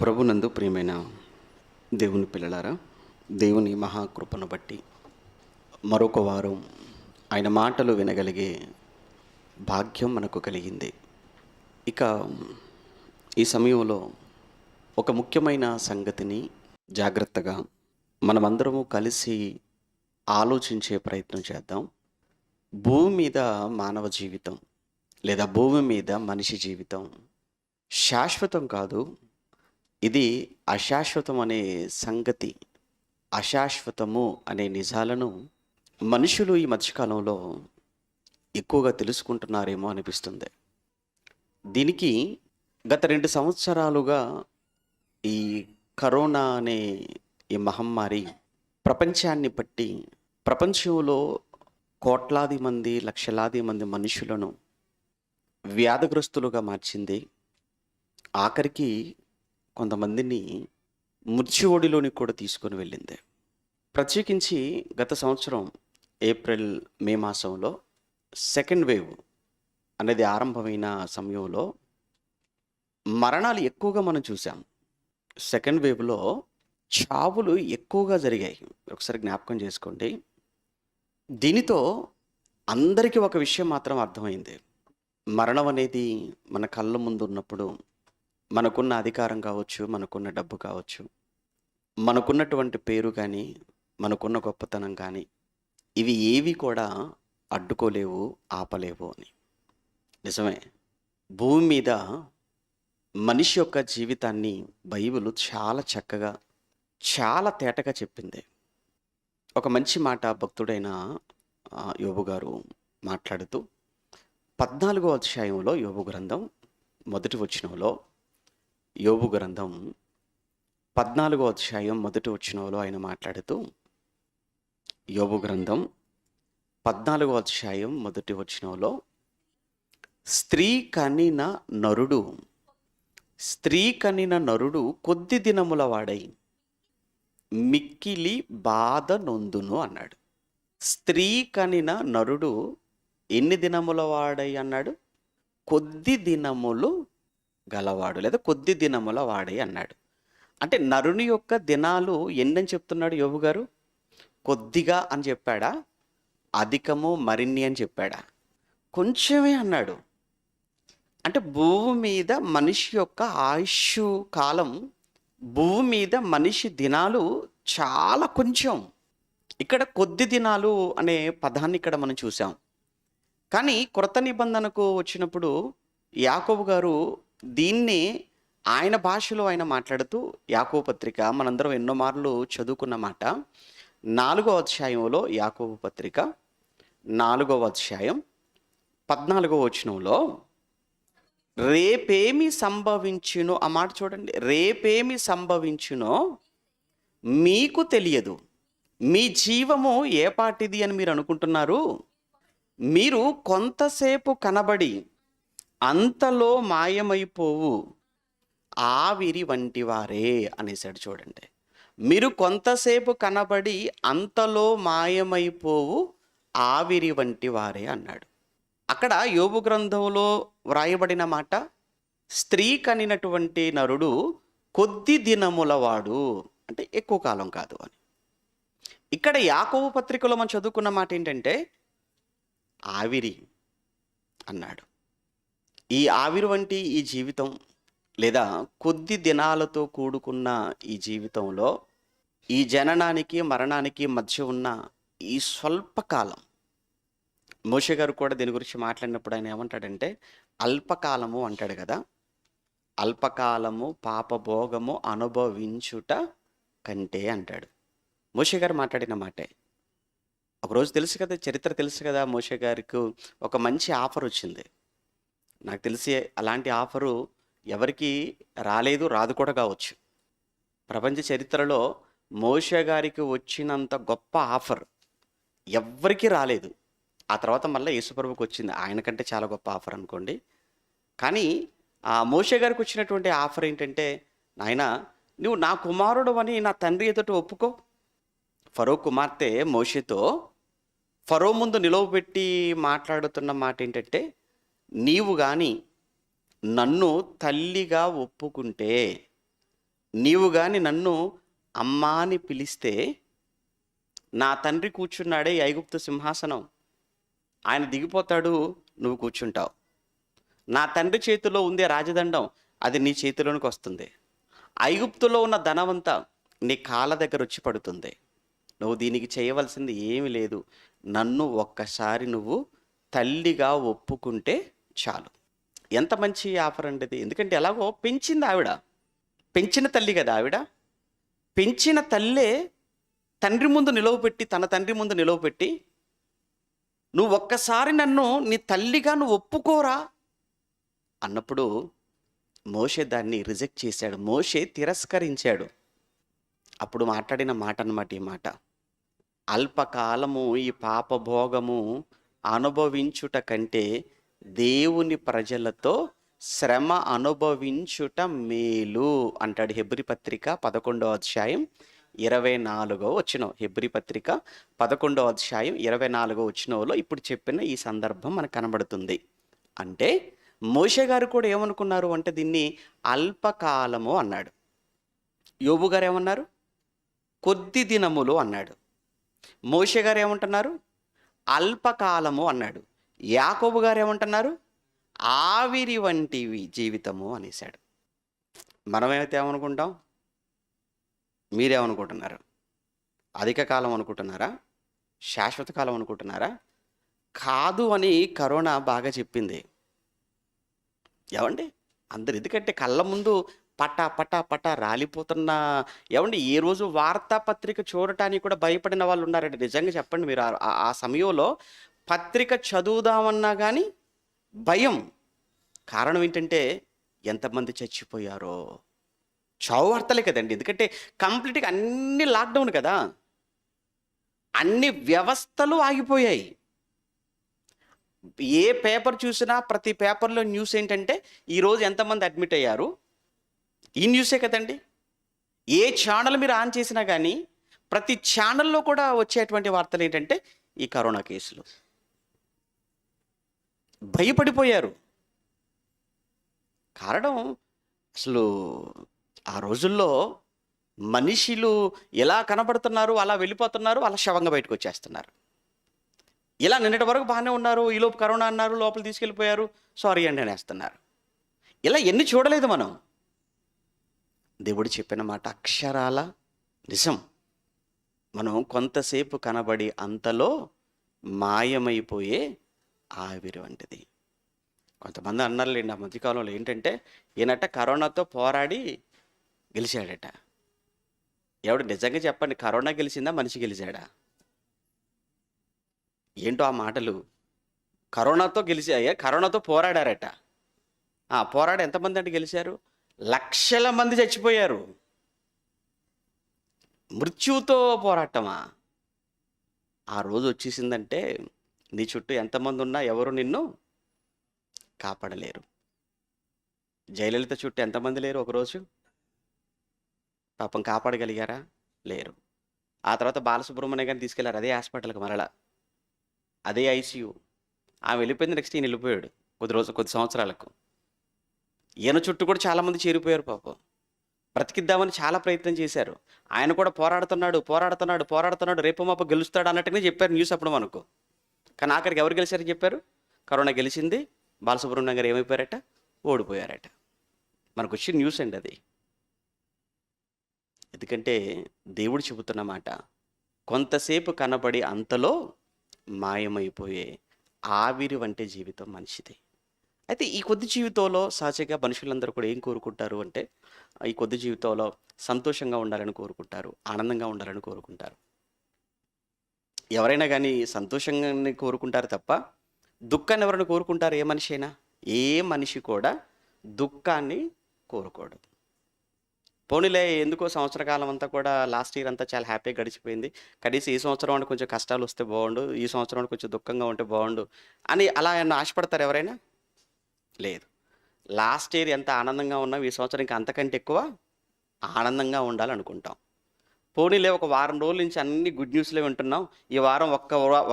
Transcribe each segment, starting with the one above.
ప్రభునందు ప్రియమైన దేవుని పిల్లలారా, దేవుని మహాకృపను బట్టి మరొక వారం ఆయన మాటలు వినగలిగే భాగ్యం మనకు కలిగింది. ఇక ఈ సమయంలో ఒక ముఖ్యమైన సంగతిని జాగ్రత్తగా మనమందరము కలిసి ఆలోచించే ప్రయత్నం చేద్దాం. భూమి మీద మానవ జీవితం లేదా భూమి మీద మనిషి జీవితం శాశ్వతం కాదు. ఇది అశాశ్వతం అనే సంగతి, అశాశ్వతము అనే నిజాలను మనుషులు ఈ మధ్యకాలంలో ఎక్కువగా తెలుసుకుంటున్నారేమో అనిపిస్తుంది. దీనికి గత 2 సంవత్సరాలుగా ఈ కరోనా అనే ఈ మహమ్మారి ప్రపంచాన్ని పట్టి ప్రపంచంలో కోట్లాది మంది, లక్షలాది మంది మనుషులను వ్యాధిగ్రస్తులుగా మార్చింది. ఆఖరికి కొంతమందిని మృత్యువొడిలోని కూడా తీసుకొని వెళ్ళింది. ప్రత్యేకించి గత సంవత్సరం ఏప్రిల్, మే మాసంలో సెకండ్ వేవ్ అనేది ఆరంభమైన సమయంలో మరణాలు ఎక్కువగా మనం చూసాం. సెకండ్ వేవ్లో చావులు ఎక్కువగా జరిగాయి. ఒకసారి జ్ఞాపకం చేసుకోండి. దీనితో అందరికీ ఒక విషయం మాత్రం అర్థమైంది. మరణం అనేది మన కళ్ళ ముందు ఉన్నప్పుడు మనకున్న అధికారం కావచ్చు, మనకున్న డబ్బు కావచ్చు, మనకున్నటువంటి పేరు కానీ, మనకున్న గొప్పతనం కానీ, ఇవి ఏవి కూడా అడ్డుకోలేవు, ఆపలేవు అని. నిజమే. భూమి మీద మనిషి యొక్క జీవితాన్ని బైబిల్ చాలా చక్కగా, చాలా తేటగా చెప్పింది. ఒక మంచి మాట భక్తుడైన యోబు గారు మాట్లాడుతూ 14వ అధ్యాయంలో యోబు గ్రంథం మొదటి వచనంలో, యోబు గ్రంథం 14వ అధ్యాయం మొదటి వచనంలో ఆయన మాట్లాడుతూ, యోబు గ్రంథం 14వ అధ్యాయం మొదటి వచనంలో, స్త్రీ కనిన నరుడు కొద్ది దినముల వాడై మిక్కిలి బాధ నొందును అన్నాడు. స్త్రీ కనిన నరుడు ఎన్ని దినముల వాడై అన్నాడు? కొద్ది దినములు గలవాడు, లేదా కొద్ది దినముల వాడై అన్నాడు. అంటే నరుని యొక్క దినాలు ఎన్నని చెప్తున్నాడు యోబు గారు? కొద్దిగా అని చెప్పాడా? అధికము, మరిన్ని అని చెప్పాడా? కొంచెమే అన్నాడు. అంటే భూమి మీద మనిషి యొక్క ఆయుష్ కాలం, భూమి మీద మనిషి దినాలు చాలా కొంచెం. ఇక్కడ కొద్ది దినాలు అనే పదాన్ని ఇక్కడ మనం చూసాం. కానీ క్రొత్త నిబంధనకు వచ్చినప్పుడు యాకోబు గారు దీన్ని ఆయన భాషలో ఆయన మాట్లాడుతూ, యాకోబు పత్రిక మనందరం ఎన్నో మార్లు చదువుకున్న మాట, 4వ అధ్యాయంలో, యాకోబు పత్రిక 4వ అధ్యాయం 14వ వచనంలో, రేపేమి సంభవించునో, ఆ మాట చూడండి, రేపేమి సంభవించునో మీకు తెలియదు, మీ జీవము ఏ పాటిది అని మీరు అనుకుంటున్నారు, మీరు కొంతసేపు కనబడి అంతలో మాయమైపోవు ఆవిరి వంటి వారే అనేసాడు. చూడండి, మీరు కొంతసేపు కనబడి అంతలో మాయమైపోవు ఆవిరి వంటి వారే అన్నాడు. అక్కడ యోబు గ్రంథంలో వ్రాయబడిన మాట, స్త్రీ కనినటువంటి నరుడు కొద్ది దినముల వాడు, అంటే ఎక్కువ కాలం కాదు అని. ఇక్కడ యాకోబు పత్రికలో మనం చదువుకున్న మాట ఏంటంటే ఆవిరి అన్నాడు. ఈ ఆవిరి వంటి ఈ జీవితం, లేదా కొద్ది దినాలతో కూడుకున్న ఈ జీవితంలో, ఈ జననానికి మరణానికి మధ్య ఉన్న ఈ స్వల్పకాలం, మోషే గారు కూడా దీని గురించి మాట్లాడినప్పుడు ఆయన ఏమంటాడంటే అల్పకాలము అంటాడు కదా. అల్పకాలము పాపభోగము అనుభవించుట కంటే అంటాడు. మోషే గారు మాట్లాడిన మాటే. ఒకరోజు తెలుసు కదా, చరిత్ర తెలుసు కదా, మోషే గారికి ఒక మంచి ఆఫర్ వచ్చింది. నాకు తెలిసి అలాంటి ఆఫరు ఎవరికి రాలేదు, రాదు కూడా కావచ్చు. ప్రపంచ చరిత్రలో మోషే గారికి వచ్చినంత గొప్ప ఆఫర్ ఎవ్వరికీ రాలేదు. ఆ తర్వాత మళ్ళీ యేసుప్రభుకి వచ్చింది, ఆయనకంటే చాలా గొప్ప ఆఫర్ అనుకోండి. కానీ ఆ మోషే గారికి వచ్చినటువంటి ఆఫర్ ఏంటంటే, నాయనా నువ్వు నా కుమారుడు అని నా తండ్రి ఎదుట ఒప్పుకో. ఫరో కుమార్తె మోషేతో ఫరో ముందు నిలవబెట్టి మాట్లాడుతున్న మాట ఏంటంటే, నీవు కానీ నన్ను తల్లిగా ఒప్పుకుంటే నీవు గాని నన్ను అమ్మా అని పిలిస్తే నా తండ్రి కూర్చున్నాడే ఈ ఐగుప్తు సింహాసనం, ఆయన దిగిపోతాడు, నువ్వు కూర్చుంటావు. నా తండ్రి చేతిలో ఉందే రాజదండం, అది నీ చేతిలోనికి వస్తుంది. ఐగుప్తులో ఉన్న ధనమంతా నీ కాళ్ళ దగ్గర వచ్చి పడుతుంది. నువ్వు దీనికి చేయవలసింది ఏమీ లేదు. నన్ను ఒక్కసారి నువ్వు తల్లిగా ఒప్పుకుంటే చాలు. ఎంత మంచి ఆఫర్ అండి ఇది. ఎందుకంటే ఎలాగో పెంచింది ఆవిడ, పెంచిన తల్లి కదా ఆవిడ. పెంచిన తల్లే తండ్రి ముందు నిలవపెట్టి, తన తండ్రి ముందు నిలవపెట్టి, నువ్వు ఒక్కసారి నన్ను నీ తల్లిగా నువ్వు ఒప్పుకోరా అన్నప్పుడు మోషే దాన్ని రిజెక్ట్ చేశాడు, మోషే తిరస్కరించాడు. అప్పుడు మాట్లాడిన మాట అన్నమాట ఈ మాట: అల్పకాలము ఈ పాపభోగము అనుభవించుట కంటే దేవుని ప్రజలతో శ్రమ అనుభవించుట మేలు అంటాడు. హెబ్రీ పత్రిక 11వ అధ్యాయం 24వ వచనం. హెబ్రీ పత్రిక 11వ అధ్యాయం 24వ వచనంలో ఇప్పుడు చెప్పిన ఈ సందర్భం మనకు కనబడుతుంది. అంటే మోషే గారు కూడా ఏమనుకున్నారు అంటే దీన్ని అల్పకాలము అన్నాడు. యోబు గారు ఏమన్నారు? కొద్ది దినములు అన్నాడు. మోషే గారు ఏమంటున్నారు? అల్పకాలము అన్నాడు. యాకోబు గారు ఏమంటున్నారు? ఆవిరి వంటివి జీవితము అనేసాడు. మనమైతే ఏమనుకుంటాం? మీరేమనుకుంటున్నారు? అధిక కాలం అనుకుంటున్నారా? శాశ్వత కాలం అనుకుంటున్నారా? కాదు అని కరోనా బాగా చెప్పింది. ఏమండి అందరు, ఎందుకంటే కళ్ళ ముందు పటా పటా పటా రాలిపోతున్న, ఏమండి ఏ రోజు వార్తాపత్రిక చూడటానికి కూడా భయపడిన వాళ్ళు ఉన్నారండి. నిజంగా చెప్పండి, మీరు ఆ సమయంలో పత్రిక చదువుదామన్నా కానీ భయం. కారణం ఏంటంటే ఎంతమంది చచ్చిపోయారో. చావు వార్తలే కదండి. ఎందుకంటే కంప్లీట్గా అన్ని లాక్డౌన్ కదా, అన్ని వ్యవస్థలు ఆగిపోయాయి. ఏ పేపర్ చూసినా ప్రతి పేపర్లో న్యూస్ ఏంటంటే ఈరోజు ఎంతమంది అడ్మిట్ అయ్యారు, ఈ న్యూసే కదండి. ఏ ఛానల్ మీరు ఆన్ చేసినా కానీ ప్రతి ఛానల్లో కూడా వచ్చేటువంటి వార్తలు ఏంటంటే ఈ కరోనా కేసులు. భయపడిపోయారు. కారణం అసలు ఆ రోజుల్లో మనుషులు ఎలా కనబడుతున్నారు, అలా వెళ్ళిపోతున్నారు, అలా శవంగా బయటకు వచ్చేస్తున్నారు. ఇలా నిన్నటి వరకు బాగానే ఉన్నారు, ఈలోపు కరోనా అన్నారు, లోపల తీసుకెళ్ళిపోయారు, సారీ అండి అనేస్తున్నారు. ఇలా ఎన్ని చూడలేదు మనం. దేవుడు చెప్పిన మాట అక్షరాల నిజం. మనం కొంతసేపు కనబడి అంతలో మాయమైపోయే ఆవిరి వంటిది. కొంతమంది అన్నారులేండి ఆ మధ్యకాలంలో ఏంటంటే, ఈయనట కరోనాతో పోరాడి గెలిచాడట. ఎవడు నిజంగా చెప్పండి, కరోనా గెలిచిందా మనిషి గెలిచాడా? ఏంటో ఆ మాటలు. కరోనాతో పోరాడారట. పోరాడి ఎంతమంది అంటే గెలిచారు? లక్షల మంది చచ్చిపోయారు. మృత్యువుతో పోరాటమా? ఆ రోజు వచ్చేసిందంటే నీ చుట్టూ ఎంతమంది ఉన్నా ఎవరు నిన్ను కాపాడలేరు. జయలలిత చుట్టూ ఎంతమంది లేరు ఒకరోజు? పాపం కాపాడగలిగారా? లేరు. ఆ తర్వాత బాలసుబ్రహ్మణ్యం గారిని తీసుకెళ్లారు అదే హాస్పిటల్కి, మరలా అదే ఐసీయూ. ఆమె వెళ్ళిపోయింది, నెక్స్ట్ ఈయన వెళ్ళిపోయాడు కొద్ది సంవత్సరాలకు. ఈయన చుట్టూ కూడా చాలామంది చేరిపోయారు పాపం. బ్రతికిద్దామని చాలా ప్రయత్నం చేశారు. ఆయన కూడా పోరాడుతున్నాడు, రేపు మాప గెలుస్తాడు అన్నట్టుగానే చెప్పారు న్యూస్ అప్పుడు మనకు. కానీ ఆఖరికి ఎవరు గెలిచారని చెప్పారు? కరోనా గెలిచింది, బాలసుబ్రహ్మణ్యం గారు ఏమైపోయారట? ఓడిపోయారట. మనకు వచ్చిన న్యూస్ అండి అది. ఎందుకంటే దేవుడు చెబుతున్న మాట, కొంతసేపు కనబడి అంతలో మాయమైపోయే ఆవిరి వంటి జీవితం మనిషిది. అయితే ఈ కొద్ది జీవితంలో సహజంగా మనుషులందరూ కూడా ఏం కోరుకుంటారు అంటే, ఈ కొద్ది జీవితంలో సంతోషంగా ఉండాలని కోరుకుంటారు, ఆనందంగా ఉండాలని కోరుకుంటారు. ఎవరైనా కానీ సంతోషంగానే కోరుకుంటారు తప్ప దుఃఖాన్ని ఎవరైనా కోరుకుంటారు? ఏ మనిషి అయినా, ఏ మనిషి కూడా దుఃఖాన్ని కోరుకోడు. పోనీలే, ఎందుకో సంవత్సర కాలం అంతా కూడా లాస్ట్ ఇయర్ అంతా చాలా హ్యాపీగా గడిచిపోయింది, కనీసం ఈ సంవత్సరం అంటే కొంచెం కష్టాలు వస్తే బాగుండు, ఈ సంవత్సరం అంటే కొంచెం దుఃఖంగా ఉంటే బాగుండు అని అలా ఏమన్నా ఆశపడతారు ఎవరైనా? లేదు. లాస్ట్ ఇయర్ ఎంత ఆనందంగా ఉన్నాం, ఈ సంవత్సరం ఇంకా అంతకంటే ఎక్కువ ఆనందంగా ఉండాలనుకుంటాం. పోనీలే, ఒక వారం రోజుల నుంచి అన్ని గుడ్ న్యూస్లే వింటున్నాం, ఈ వారం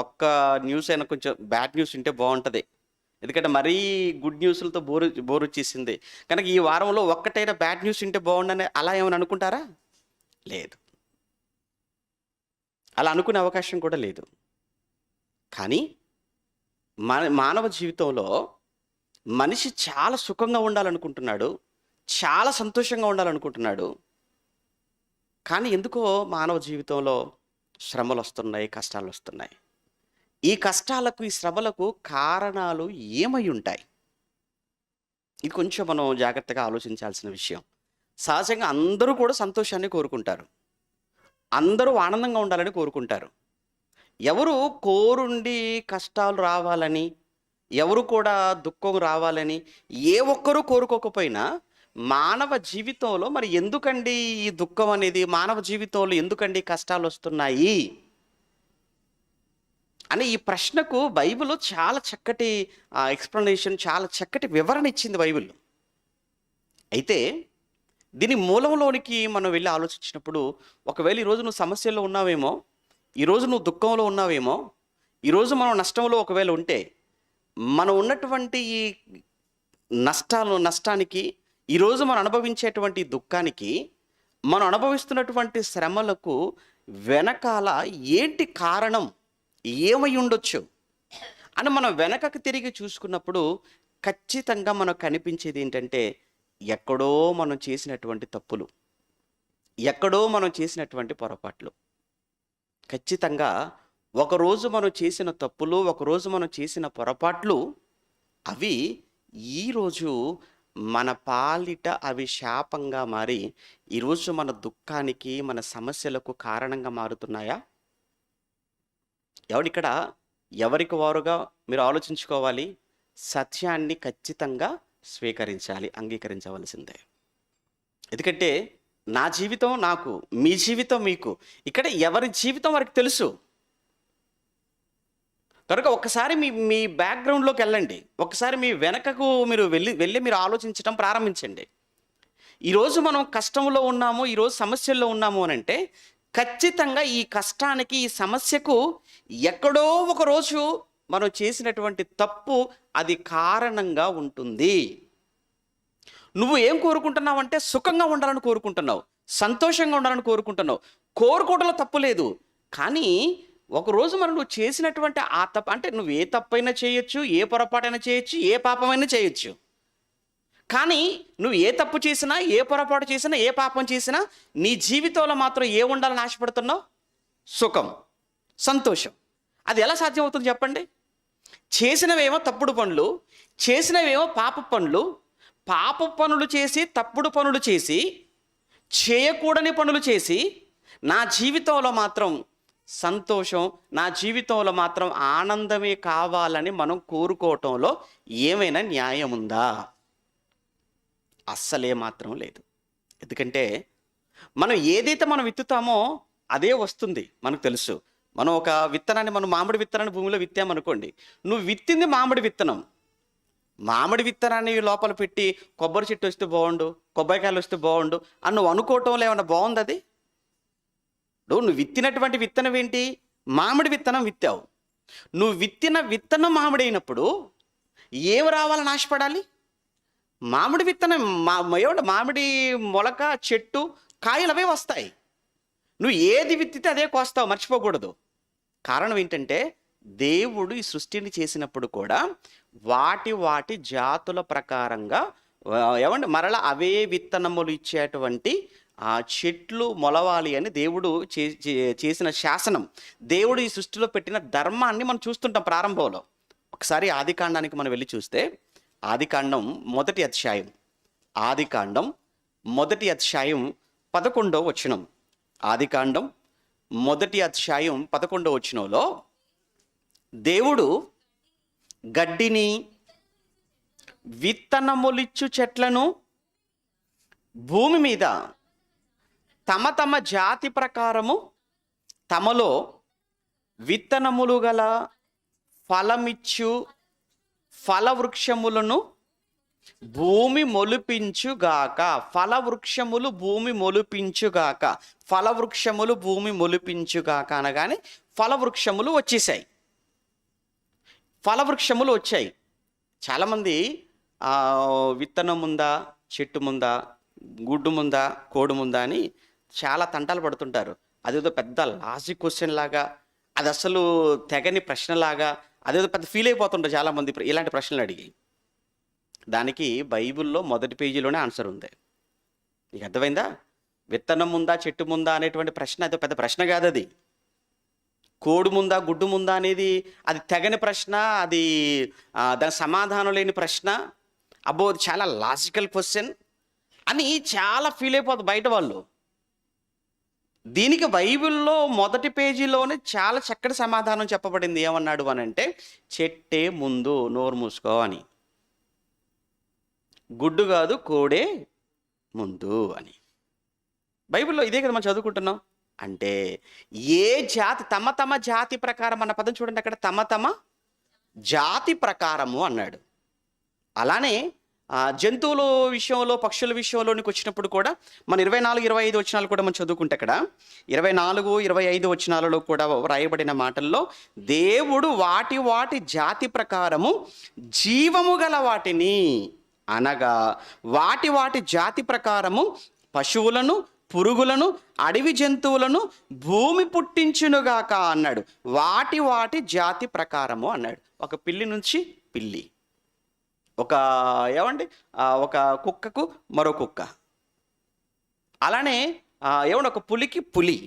ఒక్క న్యూస్ అయినా కొంచెం బ్యాడ్ న్యూస్ ఉంటే బాగుంటుంది ఎందుకంటే మరీ గుడ్ న్యూస్లతో బోర్ వచ్చేసింది. కనుక ఈ వారంలో ఒక్కటైనా బ్యాడ్ న్యూస్ ఉంటే బాగుండని అలా ఏమైనా అనుకుంటారా? లేదు. అలా అనుకునే అవకాశం కూడా లేదు. కానీ మానవ జీవితంలో మనిషి చాలా సుఖంగా ఉండాలనుకుంటున్నాడు, చాలా సంతోషంగా ఉండాలనుకుంటున్నాడు. కానీ ఎందుకో మానవ జీవితంలో శ్రమలు వస్తున్నాయి, కష్టాలు వస్తున్నాయి. ఈ కష్టాలకు, ఈ శ్రమలకు కారణాలు ఏమై ఉంటాయి? ఇది కొంచెం మనం జాగ్రత్తగా ఆలోచించాల్సిన విషయం. సహజంగా అందరూ కూడా సంతోషాన్ని కోరుకుంటారు, అందరూ ఆనందంగా ఉండాలని కోరుకుంటారు. ఎవరు కోరుండి కష్టాలు రావాలని, ఎవరు కూడా దుఃఖం రావాలని ఏ ఒక్కరూ కోరుకోకపోయినా మానవ జీవితంలో మరి ఎందుకండి ఈ దుఃఖం అనేది, మానవ జీవితంలో ఎందుకండి కష్టాలు వస్తున్నాయి అని ఈ ప్రశ్నకు బైబిల్ చాలా చక్కటి ఎక్స్ప్లెనేషన్, చాలా చక్కటి వివరణ ఇచ్చింది బైబిల్. అయితే దీని మూలంలోనికి మనం వెళ్ళి ఆలోచించినప్పుడు, ఒకవేళ ఈరోజు నువ్వు సమస్యల్లో ఉన్నావేమో, ఈరోజు నువ్వు దుఃఖంలో ఉన్నావేమో, ఈరోజు మనం నష్టంలో ఒకవేళ ఉంటే, మనం ఉన్నటువంటి ఈ నష్టానికి, ఈరోజు మనం అనుభవించేటువంటి దుఃఖానికి, మనం అనుభవిస్తున్నటువంటి శ్రమలకు వెనకాల ఏంటి కారణం, ఏమై ఉండొచ్చు అని మనం వెనకకు తిరిగి చూసుకున్నప్పుడు ఖచ్చితంగా మనకు కనిపించేది ఏంటంటే, ఎక్కడో మనం చేసినటువంటి తప్పులు, ఎక్కడో మనం చేసినటువంటి పొరపాట్లు. ఖచ్చితంగా ఒకరోజు మనం చేసిన తప్పులు, ఒకరోజు మనం చేసిన పొరపాట్లు అవి ఈరోజు మన పాలిట అవి శాపంగా మారి ఈరోజు మన దుఃఖానికి, మన సమస్యలకు కారణంగా మారుతున్నాయా? ఇక్కడ ఎవరికి వారుగా మీరు ఆలోచించుకోవాలి. సత్యాన్ని ఖచ్చితంగా స్వీకరించాలి, అంగీకరించవలసిందే. ఎందుకంటే నా జీవితం నాకు, మీ జీవితం మీకు, ఇక్కడ ఎవరి జీవితం వారికి తెలుసు. కనుక ఒక్కసారి మీ బ్యాక్గ్రౌండ్లోకి వెళ్ళండి, ఒకసారి మీ వెనకకు మీరు వెళ్ళి మీరు ఆలోచించడం ప్రారంభించండి. ఈరోజు మనం కష్టంలో ఉన్నాము, ఈరోజు సమస్యల్లో ఉన్నాము అని అంటే ఖచ్చితంగా ఈ కష్టానికి, ఈ సమస్యకు ఎక్కడో ఒకరోజు మనం చేసినటువంటి తప్పు అది కారణంగా ఉంటుంది. నువ్వు ఏం కోరుకుంటున్నావు అంటే సుఖంగా ఉండాలని కోరుకుంటున్నావు, సంతోషంగా ఉండాలని కోరుకుంటున్నావు. కోరుకోవడంలో తప్పు లేదు. కానీ ఒకరోజు మనం నువ్వు చేసినటువంటి ఆ తప్పు, అంటే నువ్వు ఏ తప్పైనా చేయొచ్చు, ఏ పొరపాటైనా చేయొచ్చు, ఏ పాపమైనా చేయొచ్చు. కానీ నువ్వు ఏ తప్పు చేసినా, ఏ పొరపాటు చేసినా, ఏ పాపం చేసినా నీ జీవితంలో మాత్రం ఏ ఉండాలని ఆశపడుతున్నావు? సుఖం, సంతోషం. అది ఎలా సాధ్యం అవుతుంది చెప్పండి? చేసినవేమో తప్పుడు పనులు, చేసినవేమో పాప పనులు, పాప పనులు చేసి, తప్పుడు పనులు చేసి, చేయకూడని పనులు చేసి నా జీవితంలో మాత్రం సంతోషం, నా జీవితంలో మాత్రం ఆనందమే కావాలని మనం కోరుకోవటంలో ఏమైనా న్యాయం ఉందా? అస్సలే మాత్రం లేదు. ఎందుకంటే మనం ఏదైతే మనం విత్తుతామో అదే వస్తుంది. మనకు తెలుసు. మనం ఒక విత్తనాన్ని, మనం మామిడి విత్తనాన్ని భూమిలో విత్తామనుకోండి, నువ్వు విత్తింది మామిడి విత్తనం. మామిడి విత్తనాన్ని లోపల పెట్టి కొబ్బరి చెట్టు వస్తే బాగుండు, కొబ్బరికాయలు వస్తే బాగుండు అని నువ్వు అనుకోవటంలో ఏమన్నా బాగుంది? అది నువ్వు విత్తినటువంటి విత్తనం ఏంటి? మామిడి విత్తనం విత్తావు. నువ్వు విత్తిన విత్తనం మామిడి అయినప్పుడు ఏమి రావాలని ఆశపడాలి? మామిడి విత్తనం, మామిడి మొలక, చెట్టు, కాయలు అవే వస్తాయి. నువ్వు ఏది విత్తితే అదే కోస్తావు, మర్చిపోకూడదు. కారణం ఏంటంటే దేవుడు ఈ సృష్టిని చేసినప్పుడు కూడా వాటి జాతుల ప్రకారంగా మరలా అవే విత్తనములు ఇచ్చేటువంటి ఆ చెట్లు మొలవాలి అని దేవుడు చేసిన శాసనం, దేవుడు ఈ సృష్టిలో పెట్టిన ధర్మాన్ని మనం చూస్తుంటాం ప్రారంభంలో. ఒకసారి ఆదికాండానికి మనం వెళ్ళి చూస్తే, ఆదికాండం మొదటి అధ్యాయం 11వ వచనం. ఆదికాండం మొదటి అధ్యాయం 11వ వచనంలో దేవుడు గడ్డిని, విత్తనములిచ్చు చెట్లను భూమి మీద తమ తమ జాతి ప్రకారము తమలో విత్తనములు గల ఫలమిచ్చు ఫలవృక్షములను భూమి మొలిపించుగాక. ఫలవృక్షములు భూమి మొలిపించుగాక. ఫలవృక్షములు భూమి మొలిపించుగాక అనగానే ఫలవృక్షములు వచ్చేసాయి. ఫలవృక్షములు వచ్చాయి. చాలామంది విత్తనం ముందా, చెట్టు ముందా, గుడ్డు ముందా, కోడి ముందా అని చాలా తంటాలు పడుతుంటారు. అదేదో పెద్ద లాజిక్ క్వశ్చన్ లాగా, అది అసలు తెగని ప్రశ్నలాగా, అదేదో పెద్ద ఫీల్ అయిపోతుంటారు చాలామంది ఇలాంటి ప్రశ్నలు అడిగి. దానికి బైబిల్లో మొదటి పేజీలోనే ఆన్సర్ ఉంది. నీకు అర్థమైందా? విత్తనం ముందా, చెట్టు ముందా అనేటువంటి ప్రశ్న అదో పెద్ద ప్రశ్న కాదు. అది కోడి ముందా, గుడ్డు ముందా అనేది అది తెగని ప్రశ్న, అది దాని సమాధానం లేని ప్రశ్న. అబ్బో చాలా లాజికల్ క్వశ్చన్ అని చాలా ఫీల్ అయిపోతుంది బయట వాళ్ళు. దీనికి బైబిల్లో మొదటి పేజీలోనే చాలా చక్కటి సమాధానం చెప్పబడింది. ఏమన్నాడు అని అంటే, చెట్టే ముందు, నోరు మూసుకో అని. గుడ్డు కాదు, కోడే ముందు అని. బైబిల్లో ఇదే కదా మనం చదువుకుంటున్నాం. అంటే ఏ జాతి, తమ తమ జాతి ప్రకారం అన్న పదం చూడండి అక్కడ, తమ తమ జాతి ప్రకారము అన్నాడు. అలానే జంతువుల విషయంలో, పక్షుల విషయంలోనికి వచ్చినప్పుడు కూడా మన 24, 25 వచనాలు కూడా మనం చదువుకుంటే అక్కడ 24, 25 వచనాలలో కూడా రాయబడిన మాటల్లో దేవుడు వాటి వాటి జాతి ప్రకారము జీవము గల వాటిని, అనగా వాటి వాటి జాతి ప్రకారము పశువులను, పురుగులను, అడవి జంతువులను భూమి పుట్టించునుగాక అన్నాడు. వాటి వాటి జాతి ప్రకారము అన్నాడు. ఒక పిల్లి నుంచి పిల్లి, ఒక కుక్కకు మరో కుక్క, అలానే ఒక పులికి పులి,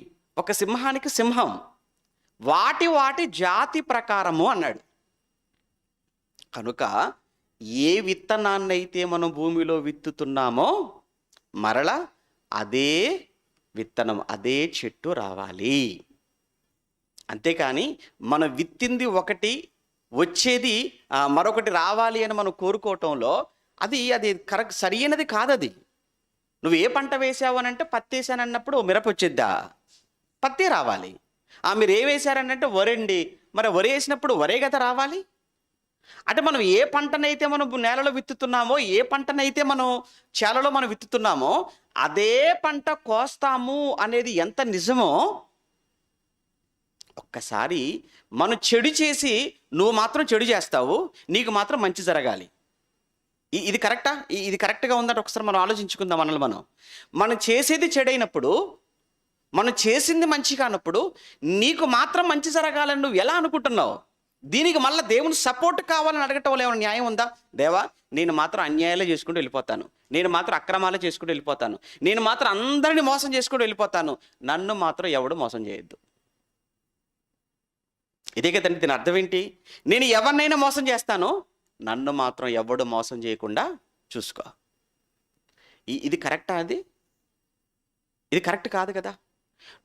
ఒక సింహానికి సింహం, వాటి వాటి జాతి ప్రకారము అన్నాడు. కనుక ఏ విత్తనాన్నైతే మనం భూమిలో విత్తుతున్నామో మరలా అదే విత్తనం, అదే చెట్టు రావాలి. అంతేకాని మనం విత్తింది ఒకటి, వచ్చేది మరొకటి రావాలి అని మనం కోరుకోవటంలో అది కరెక్ట్, సరైనది కాదు. అది నువ్వు ఏ పంట వేసావు అని అంటే, పత్తి వేసానన్నప్పుడు మిరప వచ్చిద్దా? పత్తి రావాలి. మీరు ఏ వేశారనంటే వరండి, మరి వరి వేసినప్పుడు వరే కదా రావాలి. అంటే మనం ఏ పంటనైతే మనం నేలలో విత్తుతున్నామో, ఏ పంటనైతే మనం చేలలో మనం విత్తుతున్నామో అదే పంట కోస్తాము అనేది ఎంత నిజమో, ఒక్కసారి మనం చెడు చేసి నువ్వు మాత్రం చెడు చేస్తావు, నీకు మాత్రం మంచి జరగాలి. ఇది కరెక్టా? ఇది కరెక్ట్గా ఉందంటే ఒకసారి మనం ఆలోచించుకుందాం. మనం చేసేది చెడైనప్పుడు, మనం చేసింది మంచి కానప్పుడు నీకు మాత్రం మంచి జరగాలని నువ్వు ఎలా అనుకుంటున్నావు? దీనికి మళ్ళీ దేవుని సపోర్ట్ కావాలని అడగటం వల్ల ఏమైనా న్యాయం ఉందా? దేవా, నేను మాత్రం అన్యాయాలే చేసుకుంటూ వెళ్ళిపోతాను, నేను మాత్రం అక్రమాలే చేసుకుంటూ వెళ్ళిపోతాను, నేను మాత్రం అందరినీ మోసం చేసుకుంటూ వెళ్ళిపోతాను, నన్ను మాత్రం ఎవడు మోసం చేయొద్దు. ఇదే కదండి దీని అర్థం ఏంటి? నేను ఎవరినైనా మోసం చేస్తాను, నన్ను మాత్రం ఎవడు మోసం చేయకుండా చూసుకో. ఇది కరెక్టా? ఇది కరెక్ట్ కాదు కదా.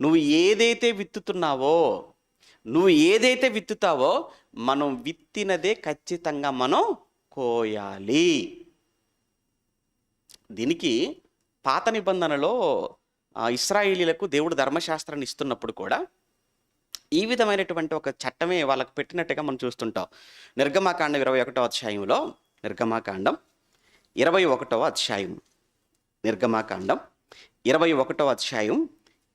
నువ్వు ఏదైతే విత్తుతావో మనం విత్తినదే ఖచ్చితంగా మనం కోయాలి. దీనికి పాత నిబంధనలో ఇశ్రాయేలీలకు దేవుడు ధర్మశాస్త్రాన్ని ఇస్తున్నప్పుడు కూడా ఈ విధమైనటువంటి ఒక చట్టమే వాళ్ళకు పెట్టినట్టుగా మనం చూస్తుంటాం. నిర్గమాకాండం 21వ అధ్యాయంలో, నిర్గమాకాండం 21వ అధ్యాయం, నిర్గమాకాండం 21వ అధ్యాయం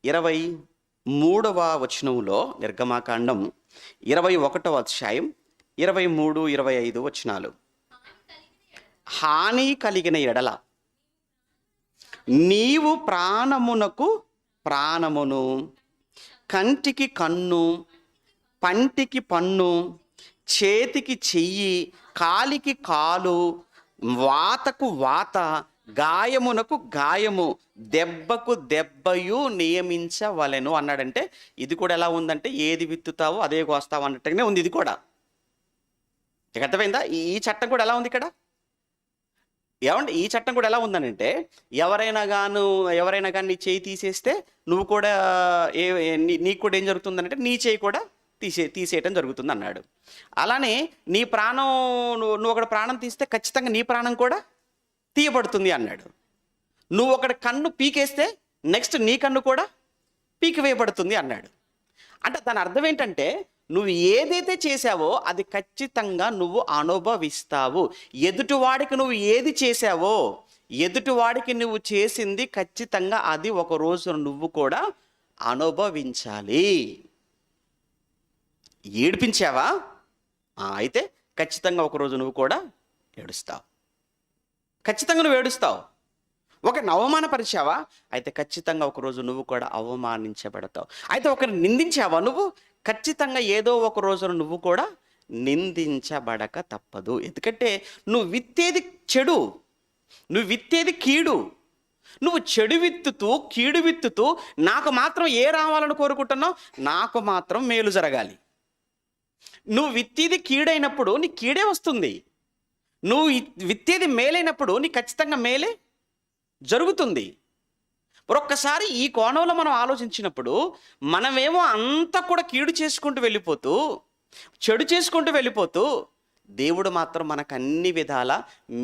23వ వచనంలో, నిర్గమాకాండం 21వ అధ్యాయం 23, 25 వచనాలు. హాని కలిగిన ఎడల నీవు ప్రాణమునకు ప్రాణమును, కంటికి కన్ను, పంటికి పన్ను, చేతికి చెయ్యి, కాలికి కాలు, వాతకు వాత, గాయమునకు గాయము, దెబ్బకు దెబ్బయు నియమించవలెను అన్నాడంటే, ఇది కూడా ఎలా ఉందంటే ఏది విత్తుతావో అదే కోస్తావు అన్నట్టుగానే ఉంది. ఇది కూడా అర్థమైందా? ఈ చట్టం కూడా ఎలా ఉంది ఇక్కడ? ఈ చట్టం కూడా ఎలా ఉందనంటే, ఎవరైనా కానీ నీ చేయి తీసేస్తే నువ్వు కూడా నీకు కూడా ఏం జరుగుతుందనంటే నీ చేయి కూడా తీసేయటం జరుగుతుంది అన్నాడు. అలానే నీ ప్రాణం, నువ్వు ఒకటి ప్రాణం తీస్తే ఖచ్చితంగా నీ ప్రాణం కూడా తీయబడుతుంది అన్నాడు. నువ్వు ఒకటి కన్ను పీకేస్తే నెక్స్ట్ నీ కన్ను కూడా పీకివేయబడుతుంది అన్నాడు. అంటే దాని అర్థం ఏంటంటే, నువ్వు ఏదైతే చేసావో అది ఖచ్చితంగా నువ్వు అనుభవిస్తావు. ఎదుటివాడికి నువ్వు ఏది చేసావో, ఎదుటివాడికి నువ్వు చేసింది ఖచ్చితంగా అది ఒక రోజు నువ్వు కూడా అనుభవించాలి. ఏడిపించావా? అయితే ఖచ్చితంగా ఒకరోజు నువ్వు కూడా ఏడుస్తావు. ఖచ్చితంగా నువ్వు ఏడుస్తావు. ఒకరిని అవమానపరిచావా, అయితే ఖచ్చితంగా ఒకరోజు నువ్వు కూడా అవమానించబడతావు. అయితే ఒకరిని నిందించావా, నువ్వు ఖచ్చితంగా ఏదో ఒక రోజున నువ్వు కూడా నిందించబడక తప్పదు. ఎందుకంటే నువ్వు విత్తేది చెడు, నువ్వు విత్తేది కీడు. నువ్వు చెడు విత్తుతూ కీడు విత్తుతూ నాకు మాత్రం ఏ రావాలని కోరుకుంటున్నావు, నాకు మాత్రం మేలు జరగాలి. నువ్వు విత్తేది కీడైనప్పుడు నీ కీడే వస్తుంది. నువ్వు విత్తేది మేలైనప్పుడు నీ ఖచ్చితంగా మేలే జరుగుతుంది. ఒక్కసారి ఈ కోణంలో మనం ఆలోచించినప్పుడు మనమేమో అంతా కూడా కీడు చేసుకుంటూ వెళ్ళిపోతూ, చెడు చేసుకుంటూ వెళ్ళిపోతూ, దేవుడు మాత్రం మనకు అన్ని విధాల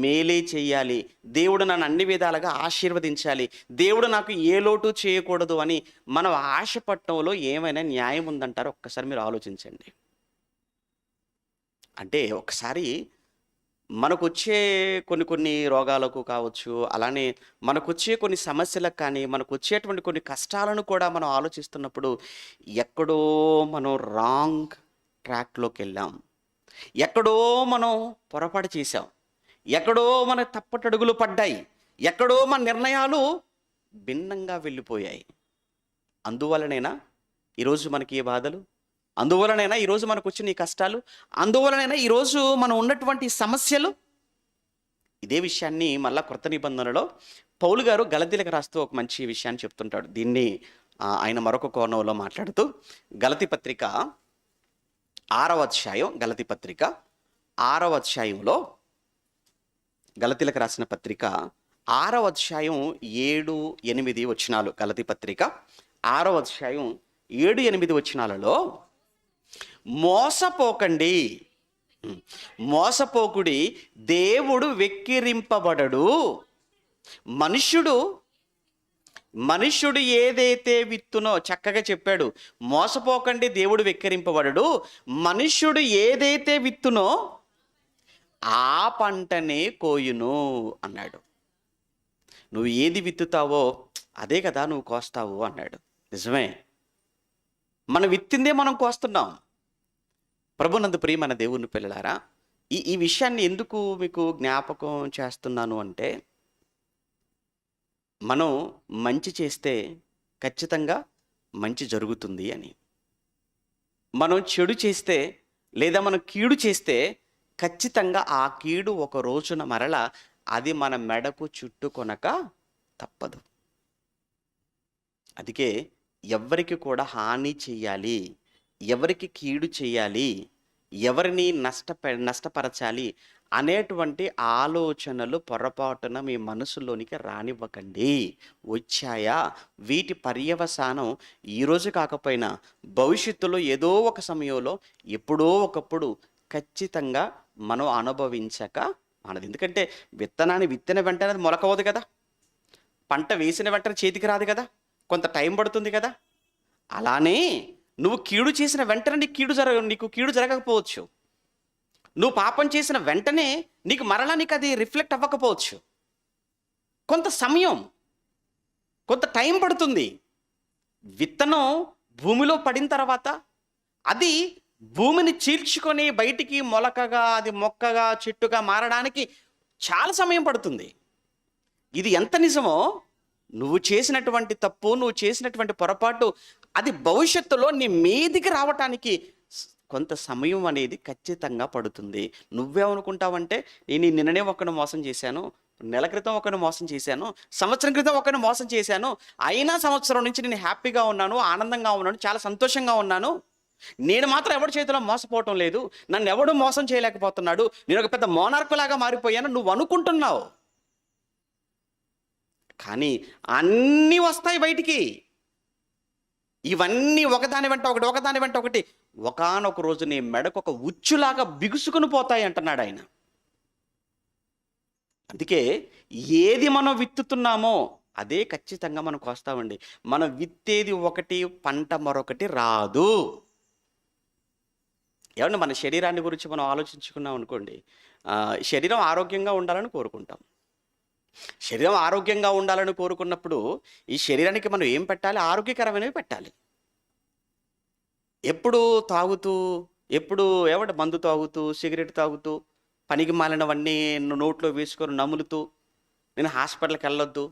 మేలే చేయాలి, దేవుడు నన్ను అన్ని విధాలుగా ఆశీర్వదించాలి, దేవుడు నాకు ఏ లోటు చేయకూడదు అని మనం ఆశపడటంలో ఏమైనా న్యాయం ఉందంటారో ఒక్కసారి మీరు ఆలోచించండి. అంటే ఒకసారి మనకొచ్చే కొన్ని రోగాలకు కావచ్చు, అలానే మనకొచ్చే కొన్ని సమస్యలకు కానీ, మనకు వచ్చేటువంటి కొన్ని కష్టాలను కూడా మనం ఆలోచిస్తున్నప్పుడు ఎక్కడో మనం రాంగ్ ట్రాక్లోకి వెళ్ళాం, ఎక్కడో మనం పొరపాటు చేశాం, ఎక్కడో మన తప్పటడుగులు పడ్డాయి, ఎక్కడో మన నిర్ణయాలు భిన్నంగా వెళ్ళిపోయాయి. అందువలనైనా ఈరోజు మనకి ఏ బాధలు, అందువలనైనా ఈరోజు మనకు వచ్చిన ఈ కష్టాలు, అందువలనైనా ఈరోజు మనం ఉన్నటువంటి సమస్యలు. ఇదే విషయాన్ని మళ్ళా కొత్త నిబంధనలో పౌలు గారు గలతీలకు రాస్తూ ఒక మంచి విషయాన్ని చెప్తుంటాడు. దీన్ని ఆయన మరొక కోణంలో మాట్లాడుతూ గలతీ పత్రిక 6వ అధ్యాయం, గలతీ పత్రిక 6వ అధ్యాయంలో, గలతీలకు రాసిన పత్రిక 6వ అధ్యాయం 7, 8 వచనాలు, గలతీ పత్రిక 6వ అధ్యాయం 7, 8 వచనాలలో, మోసపోకండి, మోసపోకుడి, దేవుడు వెక్కిరింపబడడు. మనుష్యుడు ఏదైతే విత్తునో, చక్కగా చెప్పాడు, మోసపోకండి, దేవుడు వెక్కిరింపబడడు. మనుష్యుడు ఏదైతే విత్తునో ఆ పంటనే కోయును అన్నాడు. నువ్వు ఏది విత్తుతావో అదే కదా నువ్వు కోస్తావు అన్నాడు. నిజమే, మనం విత్తిందే మనం కోస్తున్నాం. ప్రభునందు ప్రియమైన దేవుని పిల్లలారా, ఈ విషయాన్ని ఎందుకు మీకు జ్ఞాపకం చేస్తున్నాను అంటే, మనం మంచి చేస్తే ఖచ్చితంగా మంచి జరుగుతుంది అని. మనం చెడు చేస్తే లేదా మనం కీడు చేస్తే ఖచ్చితంగా ఆ కీడు ఒక రోజున మరల అది మన మెడకు చుట్టుకొనక తప్పదు. అందుకే ఎవరికి కూడా హాని చెయ్యాలి, ఎవరికి కీడు చేయాలి, ఎవరిని నష్టపరచాలి అనేటువంటి ఆలోచనలు పొరపాటున మీ మనసులోనికి రానివ్వకండి. వచ్చాయా, వీటి పర్యవసానం ఈరోజు కాకపోయినా భవిష్యత్తులో ఏదో ఒక సమయంలో ఎప్పుడో ఒకప్పుడు ఖచ్చితంగా మనం అనుభవించక మనది. ఎందుకంటే విత్తనాన్ని విత్తిన వెంటనే అది మొలకవదు కదా, పంట వేసిన వెంటనే చేతికి రాదు కదా, కొంత టైం పడుతుంది కదా. అలానే నువ్వు కీడు చేసిన వెంటనే నీకు కీడు జరగకపోవచ్చు. నువ్వు పాపం చేసిన వెంటనే నీకు మరలా నీకు అది రిఫ్లెక్ట్ అవ్వకపోవచ్చు. కొంత సమయం, కొంత టైం పడుతుంది. విత్తనం భూమిలో పడిన తర్వాత అది భూమిని చీల్చుకొని బయటికి మొలకగా, అది మొక్కగా, చెట్టుగా మారడానికి చాలా సమయం పడుతుంది. ఇది ఎంత నిజమో, నువ్వు చేసినటువంటి తప్పు, నువ్వు చేసినటువంటి పొరపాటు అది భవిష్యత్తులో నీ మీదికి రావటానికి కొంత సమయం అనేది ఖచ్చితంగా పడుతుంది. నువ్వేమనుకుంటావంటే, నేను నిన్ననే ఒకరిని మోసం చేశాను, నెల క్రితం ఒకరిని మోసం చేశాను, సంవత్సరం క్రితం ఒకరిని మోసం చేశాను, అయినా సంవత్సరం నుంచి నేను హ్యాపీగా ఉన్నాను, ఆనందంగా ఉన్నాను, చాలా సంతోషంగా ఉన్నాను, నేను మాత్రం ఎవరి చేతిలో మోసపోవటం లేదు, నన్ను ఎవడు మోసం చేయలేకపోతున్నాడు, నేను ఒక పెద్ద మోనార్క్ లాగా మారిపోయాను నువ్వు అనుకుంటున్నావు. కానీ అన్నీ వస్తాయి బయటికి. ఇవన్నీ ఒకదాని వెంట ఒకటి ఒకానొక రోజు నీ మెడకు ఒక ఉచ్చులాగా బిగుసుకుని పోతాయి అంటున్నాడు ఆయన. అందుకే ఏది మనం విత్తుతున్నామో అదే ఖచ్చితంగా మనం కోస్తామండి. మనం విత్తేది ఒకటి, పంట మరొకటి రాదు. ఏమన్నా మన శరీరాన్ని గురించి మనం ఆలోచించుకున్నాం అనుకోండి, శరీరం ఆరోగ్యంగా ఉండాలని కోరుకుంటాం. శరీరం ఆరోగ్యంగా ఉండాలని కోరుకున్నప్పుడు ఈ శరీరానికి మనం ఏం పెట్టాలి? ఆరోగ్యకరమైనవి పెట్టాలి. ఎప్పుడు తాగుతూ, ఎప్పుడు మందు తాగుతూ, సిగరెట్ తాగుతూ పనికి మాలినవన్నీ నోట్లో వేసుకొని నములుతూ నేను హాస్పిటల్కి వెళ్ళొద్దు,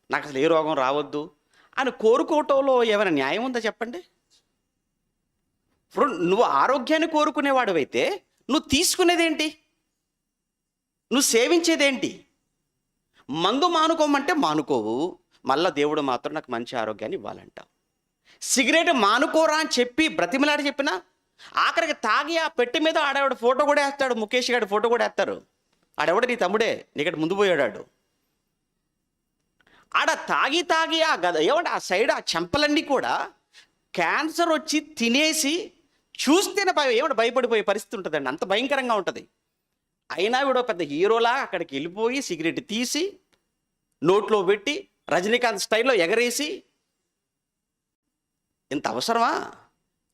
నాకు అసలు ఏ రోగం రావద్దు అని కోరుకోవటంలో ఏమైనా న్యాయం ఉందా చెప్పండి? ఇప్పుడు నువ్వు ఆరోగ్యాన్ని కోరుకునేవాడువైతే నువ్వు తీసుకునేదేంటి? నువ్వు సేవించేదేంటి? మందు మానుకోమంటే మానుకోవు, మళ్ళా దేవుడు మాత్రం నాకు మంచి ఆరోగ్యాన్ని ఇవ్వాలంటావు. సిగరెట్ మానుకోరా అని చెప్పి బ్రతిమలాడి చెప్పినా ఆఖరికి తాగి ఆ పెట్టి మీద ఆడవాడు ఫోటో కూడా వేస్తాడు, ముఖేష్ గారి ఫోటో కూడా వేస్తారు. ఆడెవడు? నీ తమ్ముడే, నీకటి ముందు పోయాడు. ఆడ తాగి తాగి ఆ గద ఏమంటే ఆ సైడ్ ఆ చెంపలన్నీ కూడా క్యాన్సర్ వచ్చి తినేసి చూస్తేనే ఏమంటే భయపడిపోయే పరిస్థితి ఉంటుందండి, అంత భయంకరంగా ఉంటుంది. అయినా వీడో పెద్ద హీరోలా అక్కడికి వెళ్ళిపోయి సిగరెట్ తీసి నోట్లో పెట్టి రజనీకాంత్ స్టైల్లో ఎగరేసి, ఇంత అవసరమా?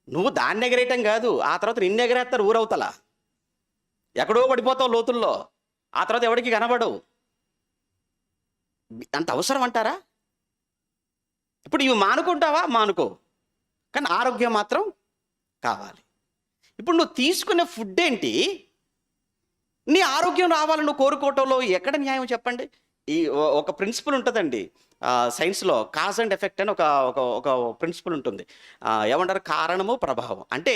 నువ్వు దాన్ని ఎగరేయటం కాదు, ఆ తర్వాత నిన్ను ఎగరేస్తారు ఊరవుతల, ఎక్కడో పడిపోతావు లోతుల్లో, ఆ తర్వాత ఎవరికి కనబడవు. అంత అవసరం అంటారా? ఇప్పుడు ఇవి మానుకుంటావా? మానుకో, కానీ ఆరోగ్యం మాత్రం కావాలి. ఇప్పుడు నువ్వు తీసుకునే ఫుడ్ ఏంటి? నీ ఆరోగ్యం రావాలని నువ్వు కోరుకోవటంలో ఎక్కడ న్యాయం చెప్పండి? ఈ ఒక ప్రిన్సిపల్ ఉంటుందండి సైన్స్లో, కాజ్ అండ్ ఎఫెక్ట్ అని ఒక ఒక ఒక ప్రిన్సిపల్ ఉంటుంది. ఏమంటారు? కారణము ప్రభావం. అంటే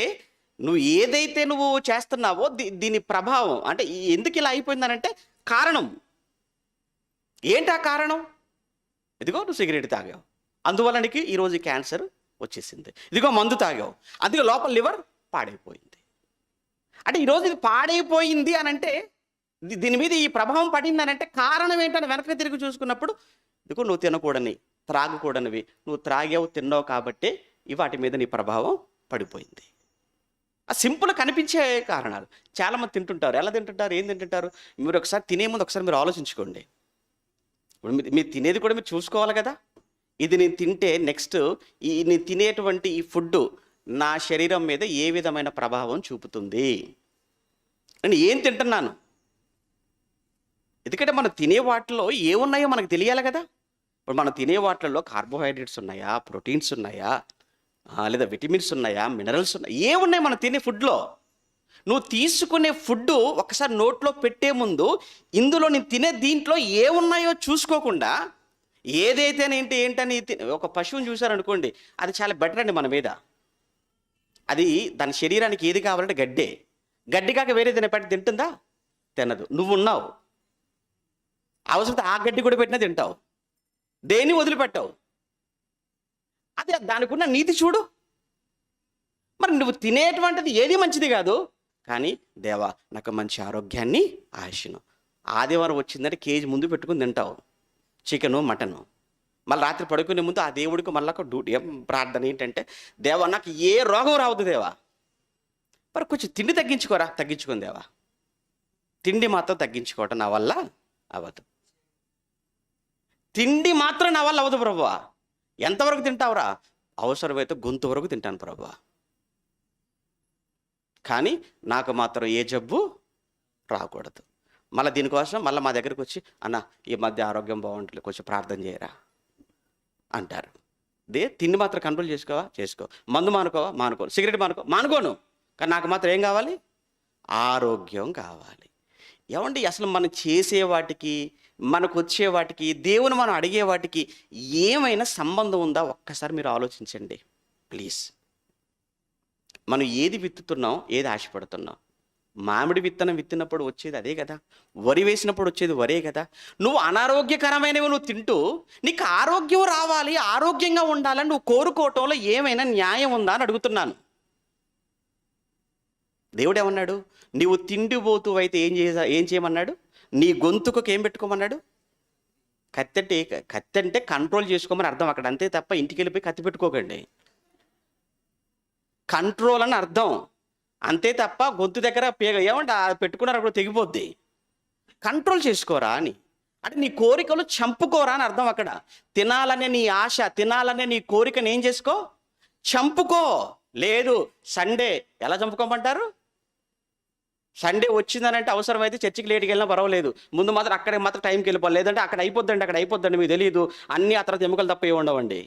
నువ్వు ఏదైతే నువ్వు చేస్తున్నావో దీని ప్రభావం అంటే ఎందుకు ఇలా అయిపోయిందనంటే కారణం ఏంటి? ఆ కారణం ఇదిగో నువ్వు సిగరెట్ తాగావు, అందువల్ల నీకు ఈరోజు క్యాన్సర్ వచ్చేసింది. ఇదిగో మందు తాగావు, అందుకే లోపల లివర్ పాడైపోయింది. అంటే ఈరోజు ఇది పాడైపోయింది అని అంటే దీని మీద ఈ ప్రభావం పడింది అని అంటే కారణం ఏంటని వెనక్కి తిరిగి చూసుకున్నప్పుడు ఇదిగో నువ్వు తినకూడని, త్రాగకూడనివి నువ్వు త్రాగావు, తిన్నావు కాబట్టి వాటి మీద నీ ప్రభావం పడిపోయింది. ఆ సింపుల్ కనిపించే కారణాలు. చాలామంది తింటుంటారు. ఎలా తింటుంటారు? ఏం తింటుంటారు? మీరు ఒకసారి తినే ముందు ఒకసారి మీరు ఆలోచించుకోండి. ఇప్పుడు మీరు తినేది కూడా మీరు చూసుకోవాలి కదా. ఇది నేను తింటే నెక్స్ట్ నేను తినేటువంటి ఈ ఫుడ్ నా శరీరం మీద ఏ విధమైన ప్రభావం చూపుతుంది, నేను ఏం తింటున్నాను. ఎందుకంటే మనం తినే వాటిలో ఏమున్నాయో మనకు తెలియాలి కదా. ఇప్పుడు మనం తినే వాటిల్లో కార్బోహైడ్రేట్స్ ఉన్నాయా, ప్రోటీన్స్ ఉన్నాయా, లేదా విటమిన్స్ ఉన్నాయా, మినరల్స్ ఉన్నాయా, ఏమున్నాయి మనం తినే ఫుడ్లో? నువ్వు తీసుకునే ఫుడ్ ఒకసారి నోట్లో పెట్టే ముందు ఇందులో నేను తినే దీంట్లో ఏమున్నాయో చూసుకోకుండా ఏదైతేనేంటి ఏంటని ఒక పశువుని చూసారనుకోండి, అది చాలా బెటర్ అండి మన మీద. అది దాని శరీరానికి ఏది కావాలంటే గడ్డి కాక వేరే తింటుందా? తినదు. నువ్వు ఉన్నావు, అవసరం ఆ గడ్డి కూడా పెట్టినా తింటావు, దేన్ని వదిలిపెట్టావు. అదే దానికి ఉన్న నీతి చూడు. మరి నువ్వు తినేటువంటిది ఏది మంచిది కాదు, కానీ దేవా నాకు మంచి ఆరోగ్యాన్ని ఆశను. ఆదివారం వచ్చిందంటే కేజీ ముందు పెట్టుకుని తింటావు చికెను, మటను. మళ్ళీ రాత్రి పడుకునే ముందు ఆ దేవుడికి మళ్ళీ ఒక డ్యూటీ ప్రార్థన ఏంటంటే, దేవా నాకు ఏ రోగం రావద్దు దేవా. మరి కొంచెం తిండి తగ్గించుకోని దేవా. తిండి మాత్రం తగ్గించుకోవటం నా వల్ల అవ్వదు. తిండి మాత్రం నా వల్ల అవ్వదు ప్రభువా. ఎంతవరకు తింటావురా? అవసరమైతే గొంతు వరకు తింటాను ప్రభువా, కానీ నాకు మాత్రం ఏ జబ్బు రాకూడదు. మళ్ళీ దీనికోసం మళ్ళీ మా దగ్గరికి వచ్చి, అన్న ఈ మధ్య ఆరోగ్యం బాగుంటుంది, కొంచెం ప్రార్థన చేయరా అంటారు. తిండి మాత్రం కంట్రోల్ చేసుకో. మందు మానుకో. సిగరెట్ మానుకోను, కానీ నాకు మాత్రం ఏం కావాలి? ఆరోగ్యం కావాలి. ఏమండి అసలు మనం చేసే వాటికి, మనకు వచ్చే వాటికి, దేవుని మనం అడిగే వాటికి ఏమైనా సంబంధం ఉందా? ఒక్కసారి మీరు ఆలోచించండి ప్లీజ్. మనం ఏది విత్తుతున్నాం, ఏది ఆశపడుతున్నాం? మామిడి విత్తనం విత్తినప్పుడు వచ్చేది అదే కదా, వరి వేసినప్పుడు వచ్చేది వరే కదా. నువ్వు అనారోగ్యకరమైనవి నువ్వు తింటూ నీకు ఆరోగ్యం రావాలి, ఆరోగ్యంగా ఉండాలని నువ్వు కోరుకోవటంలో ఏమైనా న్యాయం ఉందా అని అడుగుతున్నాను. దేవుడు ఏమన్నాడు? నీవు తిండిపోతూ అయితే ఏం చేయమన్నాడు? నీ గొంతుకు ఏం పెట్టుకోమన్నాడు? కత్తి అంటే కంట్రోల్ చేసుకోమని అర్థం అక్కడ, అంతే తప్ప ఇంటికి వెళ్ళిపోయి కత్తి పెట్టుకోకండి. కంట్రోల్ అని అర్థం, అంతే తప్ప గొంతు దగ్గర ఏమంటే పెట్టుకున్నారు అప్పుడు తెగిపోద్ది. కంట్రోల్ చేసుకోరా అని అంటే నీ కోరికలు చంపుకోరా అని అర్థం అక్కడ. తినాలనే నీ ఆశ, తినాలనే నీ కోరికను ఏం చేసుకో? చంపుకో. లేదు సండే ఎలా చంపుకోమంటారు? సండే వచ్చిందనంటే అవసరమైతే చర్చికి లేట్కి వెళ్ళినా పర్వాలేదు, ముందు మాత్రం అక్కడే మాత్రం టైంకి వెళ్ళిపోవాలి. లేదంటే అక్కడ అయిపోద్దండి మీకు తెలియదు, అన్నీ ఆ తర్వాత ఎముకలు తప్ప ఉండవండి.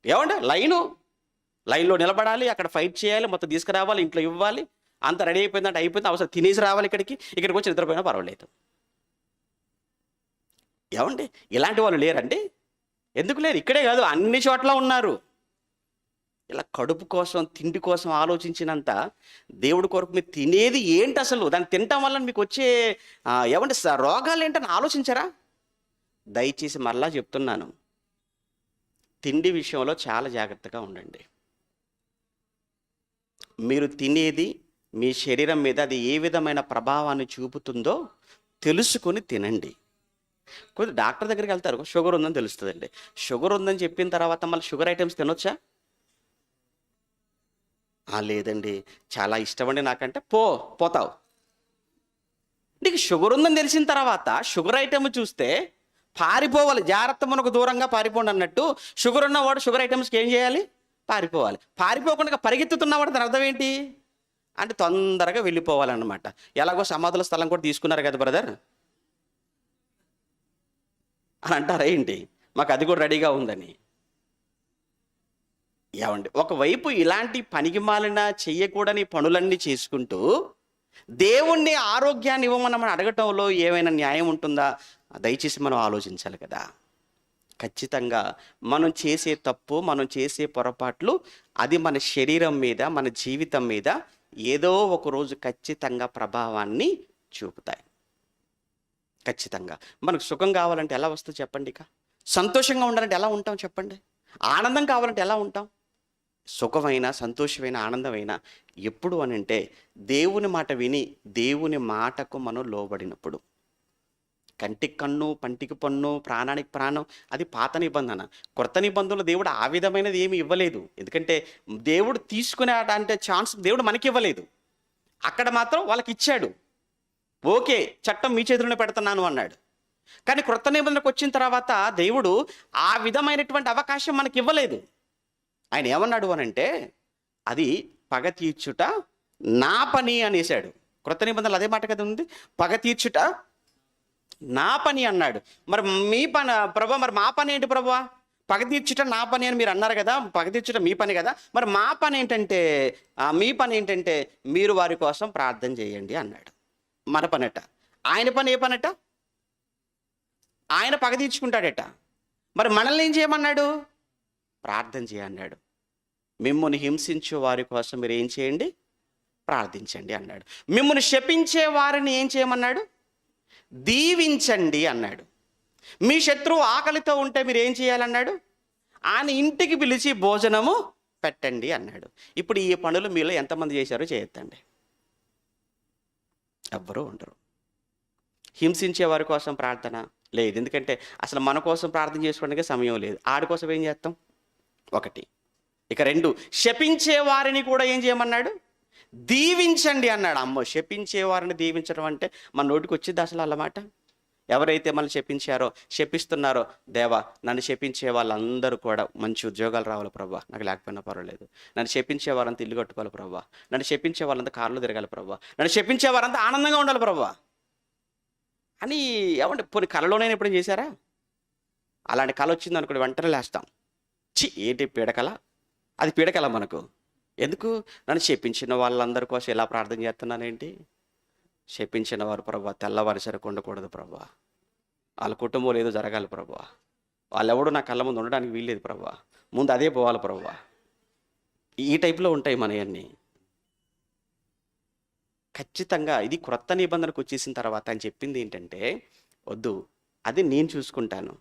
ఏమంటే లైన్లో నిలబడాలి, అక్కడ ఫైట్ చేయాలి, మొత్తం తీసుకురావాలి, ఇంట్లో ఇవ్వాలి, అంత రెడీ అయిపోయిందంటే అయిపోయింది, అవసరం తినేసి రావాలి ఇక్కడికి వచ్చి నిద్రపోయినా పర్వాలేదు. ఏమండి ఇలాంటి వాళ్ళు లేరండి? ఎందుకు లేరు? ఇక్కడే కాదు, అన్ని చోట్ల ఉన్నారు. ఇలా కడుపు కోసం, తిండి కోసం ఆలోచించినంత దేవుడి కొరకు మీరు తినేది ఏంటి అసలు? దాన్ని తినటం వల్ల మీకు వచ్చే ఏమంటే రోగాలు ఏంటని ఆలోచించరా? దయచేసి మరలా చెప్తున్నాను, తిండి విషయంలో చాలా జాగ్రత్తగా ఉండండి. మీరు తినేది మీ శరీరం మీద అది ఏ విధమైన ప్రభావాన్ని చూపుతుందో తెలుసుకొని తినండి. కొద్ది డాక్టర్ దగ్గరికి వెళ్తారు, షుగర్ ఉందని తెలుస్తుందండి. షుగర్ ఉందని చెప్పిన తర్వాత మళ్ళీ షుగర్ ఐటమ్స్ తినొచ్చా? లేదండి, చాలా ఇష్టం అండి నాకంటే, పోతావు. నీకు షుగర్ ఉందని తెలిసిన తర్వాత షుగర్ ఐటమ్ చూస్తే పారిపోవాలి, జాగ్రత్త మనకు దూరంగా పారిపోండి అన్నట్టు. షుగర్ ఉన్నవాడు షుగర్ ఐటమ్స్కి ఏం చేయాలి? పారిపోవాలి. పారిపోకుండా పరిగెత్తుతున్నవాడు దాని అర్థం ఏంటి అంటే తొందరగా వెళ్ళిపోవాలన్నమాట. ఎలాగో సమాధుల స్థలం కూడా తీసుకున్నారు కదా బ్రదర్ అని అంటారా ఏంటి? మాకు అది కూడా రెడీగా ఉందని. ఏమండి, ఒకవైపు ఇలాంటి పనికిమాలిన చెయ్యకూడని పనులన్నీ చేసుకుంటూ దేవుణ్ణి ఆరోగ్యాన్ని ఇవ్వమని మనం అడగటంలో ఏమైనా న్యాయం ఉంటుందా? దయచేసి మనం ఆలోచించాలి కదా. ఖచ్చితంగా మనం చేసే తప్పు, మనం చేసే పొరపాట్లు అది మన శరీరం మీద, మన జీవితం మీద ఏదో ఒక రోజు ఖచ్చితంగా ప్రభావాన్ని చూపుతాయి. ఖచ్చితంగా మనకు సుఖం కావాలంటే ఎలా వస్తుంది చెప్పండి? సంతోషంగా ఉండాలంటే ఎలా ఉంటాం చెప్పండి? ఆనందం కావాలంటే ఎలా ఉంటాం? సుఖమైన, సంతోషమైన, ఆనందమైన ఎప్పుడు అని అంటే దేవుని మాట విని దేవుని మాటకు మనం లోబడినప్పుడు. కంటికి కన్ను, పంటికి పన్ను, ప్రాణానికి ప్రాణం అది పాత నిబంధన. కొత్త నిబంధనలో దేవుడు ఆ విధమైనది ఏమి ఇవ్వలేదు. ఎందుకంటే దేవుడు తీసుకునే అంటే ఛాన్స్ దేవుడు మనకి ఇవ్వలేదు. అక్కడ మాత్రం వాళ్ళకి ఇచ్చాడు. ఓకే, చట్టం మీ చేతుల్లోనే పెడుతున్నాను అన్నాడు. కానీ క్రొత్త నిబంధనకు వచ్చిన తర్వాత దేవుడు ఆ విధమైనటువంటి అవకాశం మనకి ఇవ్వలేదు. ఆయన ఏమన్నాడు అనంటే అది పగ తీర్చుట నా పని అనేసాడు. క్రొత్త నిబంధనలు అదే మాట కదా ఉంది, పగ తీర్చుట నా పని అన్నాడు. మరి మీ పని ప్రభా, మరి మా పని ఏంటి ప్రభా? పగ తీర్చుట నా పని అని మీరు అన్నారు కదా, పగ తీర్చుట మీ పని కదా. మరి మా పని ఏంటంటే, మీ పని ఏంటంటే మీరు వారి కోసం ప్రార్థన చేయండి అన్నాడు. మన పనట. ఆయన పని ఏ పనట? ఆయన పగ తీర్చుకుంటాడట. మరి మనల్ని ఏం చేయమన్నాడు? ప్రార్థన చేయన్నాడు. మిమ్ముని హింసించే వారి కోసం మీరు ఏం చేయండి? ప్రార్థించండి అన్నాడు. మిమ్ముని శపించే వారిని ఏం చేయమన్నాడు? దీవించండి అన్నాడు. మీ శత్రువు ఆకలితో ఉంటే మీరు ఏం చేయాలన్నాడు? ఆయన ఇంటికి పిలిచి భోజనము పెట్టండి అన్నాడు. ఇప్పుడు ఈ పనులు మీలో ఎంతమంది చేశారో చేయొద్దండి. ఎవ్వరూ ఉండరు. హింసించే వారి కోసం ప్రార్థన లేదు. ఎందుకంటే అసలు మన కోసం ప్రార్థన చేసుకోవడానికి సమయం లేదు. ఆడి కోసం ఏం చేస్తాం? ఒకటి. ఇక రెండు, శపించే వారిని కూడా ఏం చేయమన్నాడు? దీవించండి అన్నాడు. అమ్మో, శపించే వారిని దీవించడం అంటే మన నోటికి వచ్చింది అసలు అన్నమాట. ఎవరైతే మనల్ని శపించారో, శపిస్తున్నారో, దేవా నన్ను శపించే వాళ్ళందరూ కూడా మంచి ఉద్యోగాలు రావాలి ప్రభా, నాకు లేకపోయినా పర్వాలేదు. నన్ను శపించే వారంతా ఇల్లు కట్టుకోవాలి ప్రభా, నన్ను శపించే వాళ్ళంతా కార్లు తిరగాలి ప్రభా, నన్ను శపించే వారంతా ఆనందంగా ఉండాలి ప్రభా అని. ఏమంటే పోనీ కళలోనైనా ఎప్పుడేం చేశారా? అలాంటి కళ వచ్చింది అనుకోండి, వెంటనే లేస్తాం. ఏంటి పీడకల? అది పీడకల మనకు. ఎందుకు? నన్ను శపించిన వాళ్ళందరి కోసం ఎలా ప్రార్థన చేస్తున్నానేంటి? శపించిన వారు ప్రభా తెల్లవారి సరికి ఉండకూడదు ప్రభా, వాళ్ళ కుటుంబంలో ఏదో జరగాలి ప్రభా, వాళ్ళెవడో నా కళ్ళ ముందు ఉండడానికి వీల్లేదు ప్రభా, ముందు అదే పోవాలి ప్రభా. ఈ టైప్లో ఉంటాయి మనయన్నీ. ఖచ్చితంగా ఇది క్రొత్త నిబంధనకు వచ్చేసిన తర్వాత అని చెప్పింది ఏంటంటే, వద్దు అది నేను చూసుకుంటాను,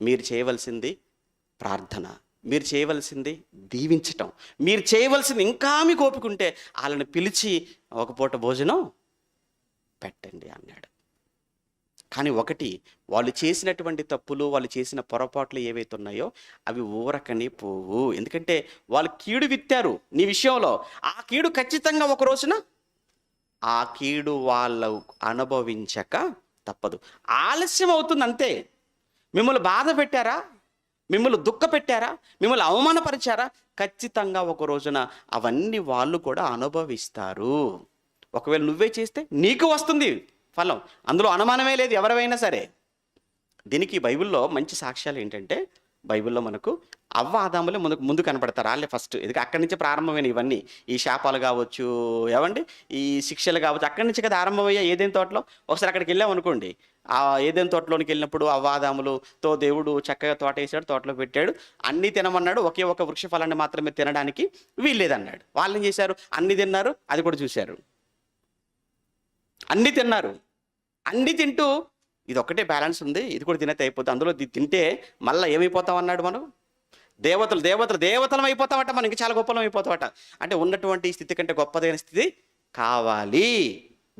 మీరు చేయవలసింది ప్రార్థన, మీరు చేయవలసింది దీవించటం, మీరు చేయవలసింది ఇంకా మీకు ఓపికంటే వాళ్ళని పిలిచి ఒక పూట భోజనం పెట్టండి అన్నాడు. కానీ ఒకటి, వాళ్ళు చేసినటువంటి తప్పులు, వాళ్ళు చేసిన పొరపాట్లు ఏవైతే ఉన్నాయో అవి ఊరకని పోవు. ఎందుకంటే వాళ్ళు కీడు విత్తారు నీ విషయంలో. ఆ కీడు ఖచ్చితంగా ఒక రోజున ఆ కీడు వాళ్ళు అనుభవించక తప్పదు. ఆలస్యం అవుతుంది అంతే. మిమ్మల్ని బాధ పెట్టారా, మిమ్మల్ని దుఃఖ పెట్టారా, మిమ్మల్ని అవమానపరిచారా, ఖచ్చితంగా ఒక రోజున అవన్నీ వాళ్ళు కూడా అనుభవిస్తారు. ఒకవేళ నువ్వే చేస్తే నీకు వస్తుంది ఫలం, అందులో అనుమానమే లేదు ఎవరైనా సరే. దీనికి బైబిల్లో మంచి సాక్ష్యాలు ఏంటంటే, బైబిల్లో మనకు అవ్వ ఆదాములే ముందు కనపడతారు. వాళ్ళే ఫస్ట్. ఇది అక్కడి నుంచి ప్రారంభమైన ఇవన్నీ. ఈ శాపాలు కావచ్చు, ఏవండి ఈ శిక్షలు కావచ్చు, అక్కడి నుంచి కదా ఆరంభమయ్యా ఏదైనా తోటలో. ఒకసారి అక్కడికి వెళ్ళాం అనుకోండి, ఆ ఏదైనా తోటలోనికి వెళ్ళినప్పుడు అవ్వ ఆదాములతో దేవుడు చక్కగా తోట వేసాడు, తోటలో పెట్టాడు, అన్నీ తినమన్నాడు, ఒకే ఒక వృక్ష ఫలాన్ని మాత్రమే తినడానికి వీల్లేదన్నాడు. వాళ్ళు ఏం చేశారు? అన్ని తిన్నారు, అది కూడా చూశారు. అన్నీ తిన్నారు, అన్నీ తింటూ ఇది ఒక్కటే బ్యాలెన్స్ ఉంది, ఇది కూడా తినేది అయిపోతుంది, అందులో తింటే మళ్ళీ ఏమైపోతాం అన్నాడు. మనం దేవతలం అయిపోతామట, మనం ఇంకా చాలా గొప్పలం అయిపోతామట. అంటే ఉన్నటువంటి స్థితి కంటే గొప్పదైన స్థితి కావాలి.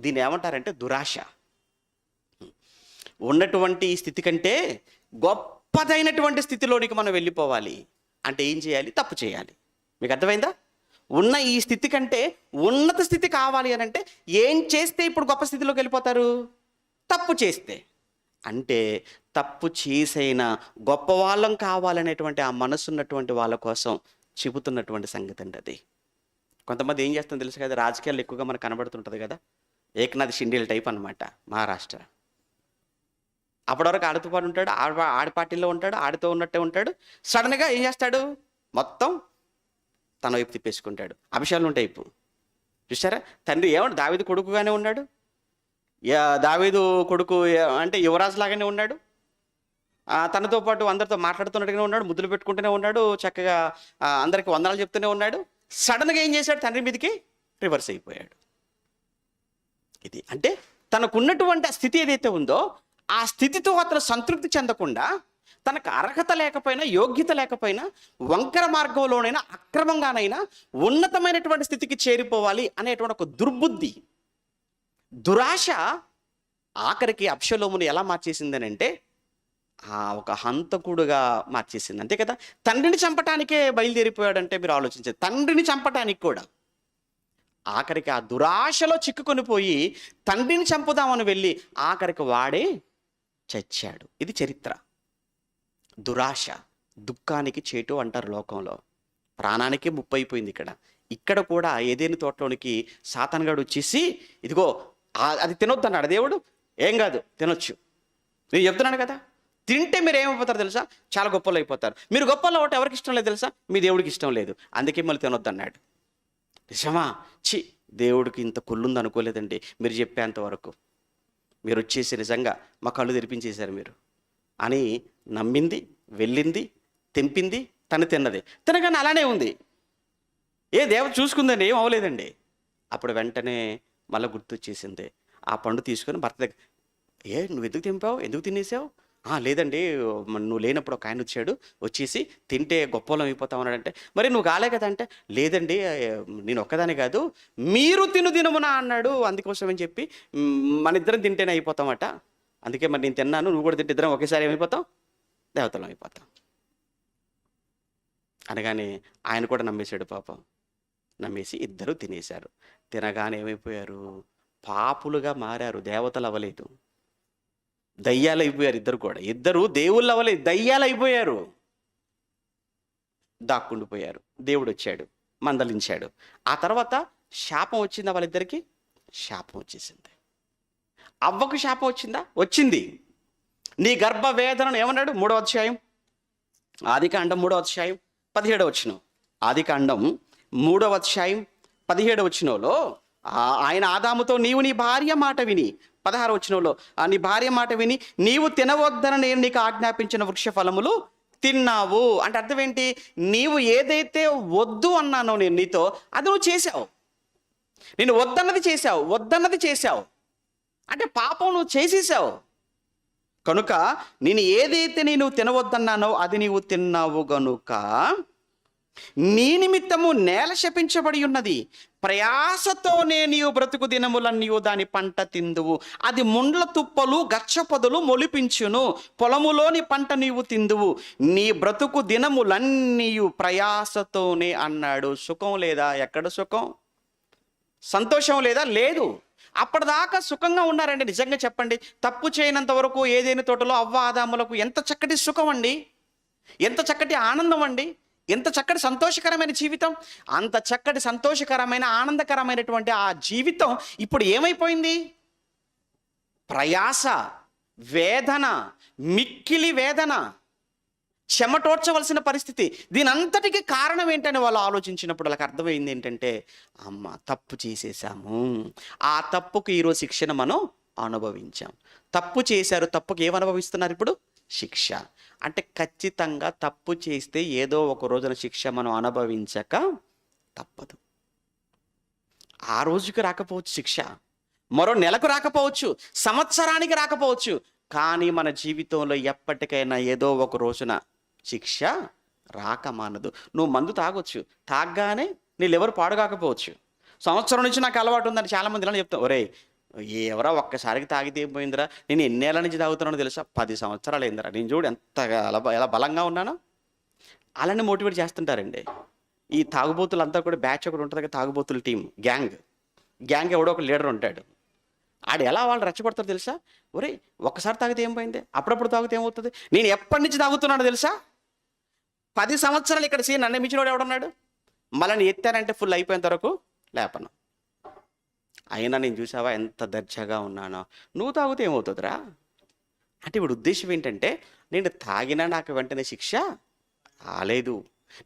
దీన్ని ఏమంటారంటే దురాశ. ఉన్నటువంటి స్థితి కంటే గొప్పదైనటువంటి స్థితిలోనికి మనం వెళ్ళిపోవాలి అంటే ఏం చేయాలి? తప్పు చేయాలి. మీకు అర్థమైందా? ఉన్న ఈ స్థితి కంటే ఉన్నత స్థితి కావాలి అని అంటే ఏం చేస్తే ఇప్పుడు గొప్ప స్థితిలోకి వెళ్ళిపోతారు? తప్పు చేస్తే. అంటే తప్పు చేసైనా గొప్ప వాళ్ళం కావాలనేటువంటి ఆ మనసు ఉన్నటువంటి వాళ్ళ కోసం చెబుతున్నటువంటి సంగతి అండి అది. కొంతమంది ఏం చేస్తుందో తెలుసు కదా, రాజకీయాలు ఎక్కువగా మనకు కనబడుతుంటుంది కదా, ఏకనాథ్ షిండేల టైప్ అనమాట, మహారాష్ట్ర. అప్పటివరకు ఆడుతూ పాటు ఉంటాడు, ఆడి పార్టీలో ఉంటాడు, ఆడుతూ ఉన్నట్టే ఉంటాడు. సడన్గా ఏం చేస్తాడు? మొత్తం తన వైపు తిప్పేసుకుంటాడు. అభిషేకం టైపు. చూసారా? తండ్రి ఏమంటే దావీదు కొడుకుగానే ఉన్నాడు, దావీదు కొడుకు అంటే యువరాజు లాగానే ఉన్నాడు, తనతో పాటు అందరితో మాట్లాడుతున్నట్టుగానే ఉన్నాడు, ముద్దులు పెట్టుకుంటూనే ఉన్నాడు, చక్కగా అందరికి వందనాలు చెప్తూనే ఉన్నాడు. సడన్గా ఏం చేశాడు? తండ్రి మీదకి రివర్స్ అయిపోయాడు. ఇది అంటే తనకున్నటువంటి స్థితి ఏదైతే ఉందో ఆ స్థితితో అతను సంతృప్తి చెందకుండా, తనకు అర్హత లేకపోయినా యోగ్యత లేకపోయినా వంకర మార్గంలోనైనా అక్రమంగానైనా ఉన్నతమైనటువంటి స్థితికి చేరిపోవాలి అనేటువంటి ఒక దుర్బుద్ధి, దురాశ ఆఖరికి అబ్షలోమును ఎలా మార్చేసిందని అంటే ఒక హంతకుడుగా మార్చేసింది. అంతే కదా? తండ్రిని చంపటానికే బయలుదేరిపోయాడంటే మీరు ఆలోచించారు. తండ్రిని చంపటానికి కూడా ఆఖరికి ఆ దురాశలో చిక్కుకొని పోయి తండ్రిని చంపుదామని వెళ్ళి ఆఖరికి వాడే చచ్చాడు. ఇది చరిత్ర. దురాశ దుఃఖానికి చేటు అంటారు లోకంలో. ప్రాణానికే ముప్పు అయిపోయింది ఇక్కడ కూడా ఏదేని తోటలోనికి సాతానుగాడు వచ్చేసి ఇదిగో అది తినొద్దు అన్నాడు దేవుడు. ఏం కాదు, తినొచ్చు. నేను చెప్తున్నాను కదా, తింటే మీరు ఏమైపోతారు తెలుసా? చాలా గొప్పలు అయిపోతారు. మీరు గొప్పలో ఒకటి ఎవరికి ఇష్టం లేదు తెలుసా? మీ దేవుడికి ఇష్టం లేదు, అందుకే మళ్ళీ తినొద్దు అన్నాడు. నిజమా? దేవుడికి ఇంత కుళ్ళుంది అనుకోలేదండి మీరు చెప్పేంతవరకు. మీరు వచ్చేసి నిజంగా మా కళ్ళు తెరిపించేశారు మీరు అని నమ్మింది, వెళ్ళింది, తెంపింది, తను తిన్నది. తినగానే అలానే ఉంది. దేవత చూసుకుందండి, ఏం అవ్వలేదండి. అప్పుడు వెంటనే మళ్ళీ గుర్తొచ్చేసింది. ఆ పండు తీసుకొని భర్త దగ్గర, నువ్వు ఎందుకు తెంపావు, ఎందుకు తినేసావు? లేదండి, నువ్వు లేనప్పుడు ఒక ఆయన వచ్చాడు, వచ్చేసి తింటే గొప్పలం అయిపోతావు అన్నాడంటే, మరి నువ్వు కాలే కదా అంటే, లేదండి నేను ఒక్కదానే కాదు మీరు తినుదినమునా అన్నాడు, అందుకోసం అని చెప్పి మన ఇద్దరం తింటేనే అయిపోతామట, అందుకే మరి నేను తిన్నాను, నువ్వు కూడా తింటే ఇద్దరం ఒకేసారి ఏమైపోతాం? దేవతలం అయిపోతాం అనగానే ఆయన కూడా నమ్మేశాడు పాపం. నమ్మేసి ఇద్దరు తినేశారు. తినగానే ఏమైపోయారు? పాపులుగా మారారు. దేవతలు అవ్వలేదు, దయ్యాలు అయిపోయారు. ఇద్దరు కూడా, ఇద్దరు దేవుళ్ళు అవ్వలేదు, దయ్యాలు అయిపోయారు. దాక్కుండిపోయారు. దేవుడు వచ్చాడు, మందలించాడు. ఆ తర్వాత శాపం వచ్చిందా? వాళ్ళిద్దరికి శాపం వచ్చేసింది. అవ్వకు శాపం వచ్చిందా? వచ్చింది. నీ గర్భ వేదనను ఏమన్నాడు? 3వ అధ్యాయం ఆదికాండం 3వ అధ్యాయం 17వ వచనం. ఆదికాండం 3వ అధ్యాయం 17వ వచనంలో ఆయన ఆదాముతో నీవు నీ భార్య మాట విని, 16వ వచనంలో నీ భార్య మాట విని నీవు తినవద్దని నేను నీకు ఆజ్ఞాపించిన వృక్ష ఫలములు తిన్నావు అంటే అర్థం ఏంటి? నీవు ఏదైతే వద్దు అన్నానో నేను నీతో, అది నువ్వు చేశావు. నేను వద్దన్నది చేశావు అంటే పాపం నువ్వు చేసేసావు. కనుక నేను ఏదైతే నేను తినవద్దన్నానో అది నీవు తిన్నావు గనుక నీ నిమిత్తము నేల శపించబడి ఉన్నది, ప్రయాసతోనే నీవు బ్రతుకు దినములన్నీ దాని పంట తిందువు, అది ముండ్ల తుప్పలు గచ్చపొదలు మొలిపించును, పొలములోని పంట నీవు తిందువు, నీ బ్రతుకు దినములన్నీ ప్రయాసతోనే అన్నాడు. సుఖం లేదా? ఎక్కడ సుఖం? సంతోషం లేదా? లేదు. అప్పటిదాకా సుఖంగా ఉన్నారండి. నిజంగా చెప్పండి, తప్పు చేయనంత వరకు ఏదైనా తోటలో అవ్వ ఆదాములకు ఎంత చక్కటి సుఖం అండి, ఎంత చక్కటి ఆనందం అండి, ఎంత చక్కటి సంతోషకరమైన జీవితం. అంత చక్కటి సంతోషకరమైన ఆనందకరమైనటువంటి ఆ జీవితం ఇప్పుడు ఏమైపోయింది? ప్రయాస, వేదన, మిక్కిలి వేదన. చెమటోడ్చవలసిన పరిస్థితి. దీని అంతటికి కారణం ఏంటని వాళ్ళు ఆలోచించినప్పుడు వాళ్ళకి అర్థమైంది ఏంటంటే, అమ్మ తప్పు చేసేసాము, ఆ తప్పుకు ఈరోజు శిక్షను మనం అనుభవించాం. తప్పు చేశారు, తప్పుకి ఏమనుభవిస్తున్నారు ఇప్పుడు? శిక్ష. అంటే ఖచ్చితంగా తప్పు చేస్తే ఏదో ఒక రోజున శిక్ష మనం అనుభవించక తప్పదు. ఆ రోజుకి రాకపోవచ్చు శిక్ష, మరో నెలకు రాకపోవచ్చు, సంవత్సరానికి రాకపోవచ్చు, కానీ మన జీవితంలో ఎప్పటికైనా ఏదో ఒక రోజున శిక్ష రాక మానదు. నువ్వు మందు తాగొచ్చు, తాగ్గానే నీ లివర్ పాడుగాకపోవచ్చు. సంవత్సరం నుంచి నాకు అలవాటు ఉందని చాలామంది ఇలా చెప్తాం. ఒరే ఎవరో ఒక్కసారికి తాగితే ఏం పోయిందిరా, నేను ఎన్నేళ్ళ నుంచి తాగుతున్నానో తెలుసా? 10 సంవత్సరాలు అయిందిరా, నేను చూడు ఎంతగా ఎలా బలంగా ఉన్నానో. అలానే మోటివేట్ చేస్తుంటారండి. ఈ తాగుబోతులంతా కూడా బ్యాచ్ ఒకటి ఉంటుంది కదా, తాగుబోతుల టీం, గ్యాంగ్ ఎవడో ఒక లీడర్ ఉంటాడు. ఆడు ఎలా వాళ్ళు రెచ్చగొడతారు తెలుసా? ఒరే ఒక్కసారి తాగితే ఏం పోయింది, అప్పుడప్పుడు తాగితే ఏమవుతుంది? నేను ఎప్పటి నుంచి తాగుతున్నాను తెలుసా? 10 సంవత్సరాలు ఇక్కడ నన్ను మించినోడు ఎవడున్నాడు? మళ్ళీ ఎత్తానంటే ఫుల్ అయిపోయేంత వరకు లేపను. అయినా నేను చూసావా ఎంత దర్జాగా ఉన్నానో. నువ్వు తాగితే ఏమవుతుందిరా అంటే ఇప్పుడు ఉద్దేశం ఏంటంటే, నేను తాగినా నాకు వెంటనే శిక్ష రాలేదు,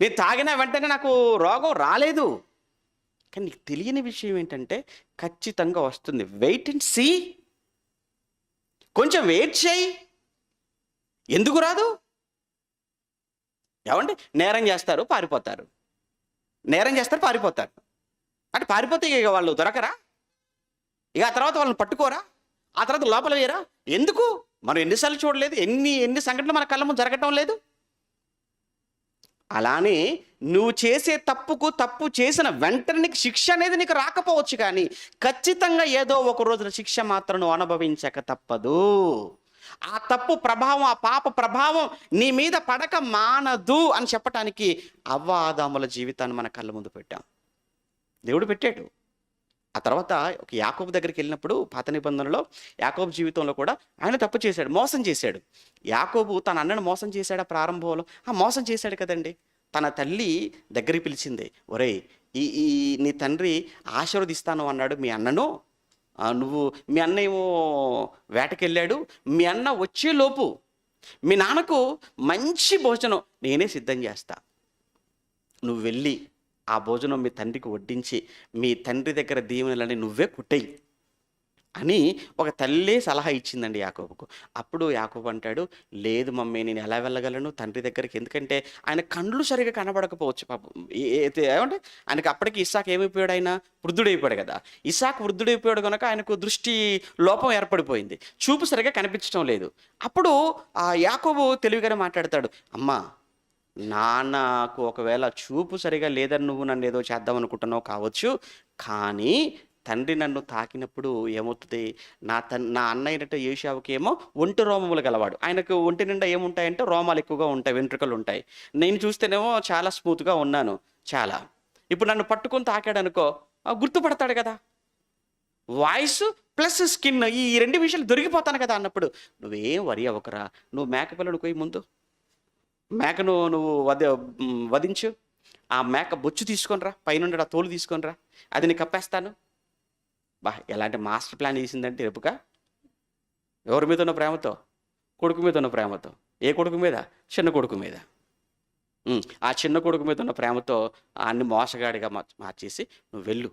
నేను తాగినా వెంటనే నాకు రోగం రాలేదు. కానీ నీకు తెలియని విషయం ఏంటంటే ఖచ్చితంగా వస్తుంది. వెయిట్ అండ్ సీ, కొంచెం వెయిట్ చేయి. ఎందుకు రాదు? ఏమండి, నేరం చేస్తారు పారిపోతారు, నేరం చేస్తారు పారిపోతారు. అంటే పారిపోతే ఇక వాళ్ళు దొరకరా? ఇక ఆ తర్వాత వాళ్ళని పట్టుకోరా? ఆ తర్వాత లోపల వేయరా? ఎందుకు? మనం ఎన్నిసార్లు చూడలేదు? ఎన్ని సంఘటనలు మన కళ్ళ ముందు జరగటం లేదు? అలానే నువ్వు చేసే తప్పు చేసిన వెంటనే నీకు శిక్ష అనేది నీకు రాకపోవచ్చు, కానీ ఖచ్చితంగా ఏదో ఒక రోజున శిక్ష మాత్రం నువ్వు అనుభవించక తప్పదు. ఆ తప్పు ప్రభావం, ఆ పాప ప్రభావం నీ మీద పడక మానదు అని చెప్పటానికి అవ్వ ఆదాముల జీవితాన్ని మన కళ్ళ ముందు పెట్టాం, దేవుడు పెట్టాడు. ఆ తర్వాత ఒక యాకోబు దగ్గరికి వెళ్ళినప్పుడు పాత నిబంధనలో యాకోబు జీవితంలో కూడా ఆయన తప్పు చేశాడు, మోసం చేశాడు. యాకోబు తన అన్నను మోసం చేశాడు. ఆ ప్రారంభంలో మోసం చేశాడు కదండి. తన తల్లి దగ్గరికి పిలిచింది, ఒరేయ్ ఈ నీ తండ్రి ఆశీర్వదిస్తాను అన్నాడు మీ అన్నను, నువ్వు మీ అన్న ఏమో వేటకెళ్ళాడు, మీ అన్న వచ్చేలోపు మీ నాన్నకు మంచి భోజనం నేనే సిద్ధం చేస్తా, నువ్వు వెళ్ళి ఆ భోజనం మీ తండ్రికి వడ్డించి మీ తండ్రి దగ్గర దీవెనలని నువ్వే కుట్టేయి అని ఒక తల్లే సలహా ఇచ్చిందండి యాకోబుకు. అప్పుడు యాకోబు అంటాడు, లేదు మమ్మీ, నేను ఎలా వెళ్ళగలను తండ్రి దగ్గరికి? ఎందుకంటే ఆయన కండ్లు సరిగా కనబడకపోవచ్చు పాపం. ఏమంటే ఆయనకు అప్పటికి ఇస్సాకు ఏమైపోయాడు? ఆయన వృద్ధుడైపోయాడు కదా. ఇస్సాకు వృద్ధుడైపోయాడు కనుక ఆయనకు దృష్టి లోపం ఏర్పడిపోయింది, చూపు సరిగా కనిపించడం లేదు. అప్పుడు ఆ యాకోబు తెలివిగానే మాట్లాడతాడు, అమ్మా నాన్నకు ఒకవేళ చూపు సరిగా లేదని నువ్వు నన్ను ఏదో చేద్దాం అనుకుంటున్నావు కావచ్చు, కానీ తండ్రి నన్ను తాకినప్పుడు ఏమవుతుంది? నా అన్న అయినట్టు ఏషావుకి ఏమో ఒంటి రోమములు గలవాడు. ఆయనకు ఒంటి నిండా ఏముంటాయంటే రోమాలు ఎక్కువగా ఉంటాయి, వెంట్రుకలు ఉంటాయి. నేను చూస్తేనేమో చాలా స్మూత్గా ఉన్నాను చాలా. ఇప్పుడు నన్ను పట్టుకొని తాకాడు అనుకో, గుర్తుపడతాడు కదా. వాయిస్ ప్లస్ స్కిన్, ఈ 2 విషయాలు దొరికిపోతాను కదా అన్నప్పుడు నువ్వేం వరి అవ్వకరా, నువ్వు మేకపిల్లను పోయి ముందు మేకను నువ్వు వధించు, ఆ మేక బొచ్చు తీసుకొనిరా, పైనుండి ఆ తోలు తీసుకొనిరా, అది నీకు కప్పేస్తాను. ఎలాంటి మాస్టర్ ప్లాన్ చేసిందంటే రేపుక ఎవరి మీద ఉన్న ప్రేమతో? కొడుకు మీద ఉన్న ప్రేమతో. ఏ కొడుకు మీద? చిన్న కొడుకు మీద. ఆ చిన్న కొడుకు మీద ఉన్న ప్రేమతో అన్ని మోసగాడిగా మార్చేసి నువ్వు వెళ్ళు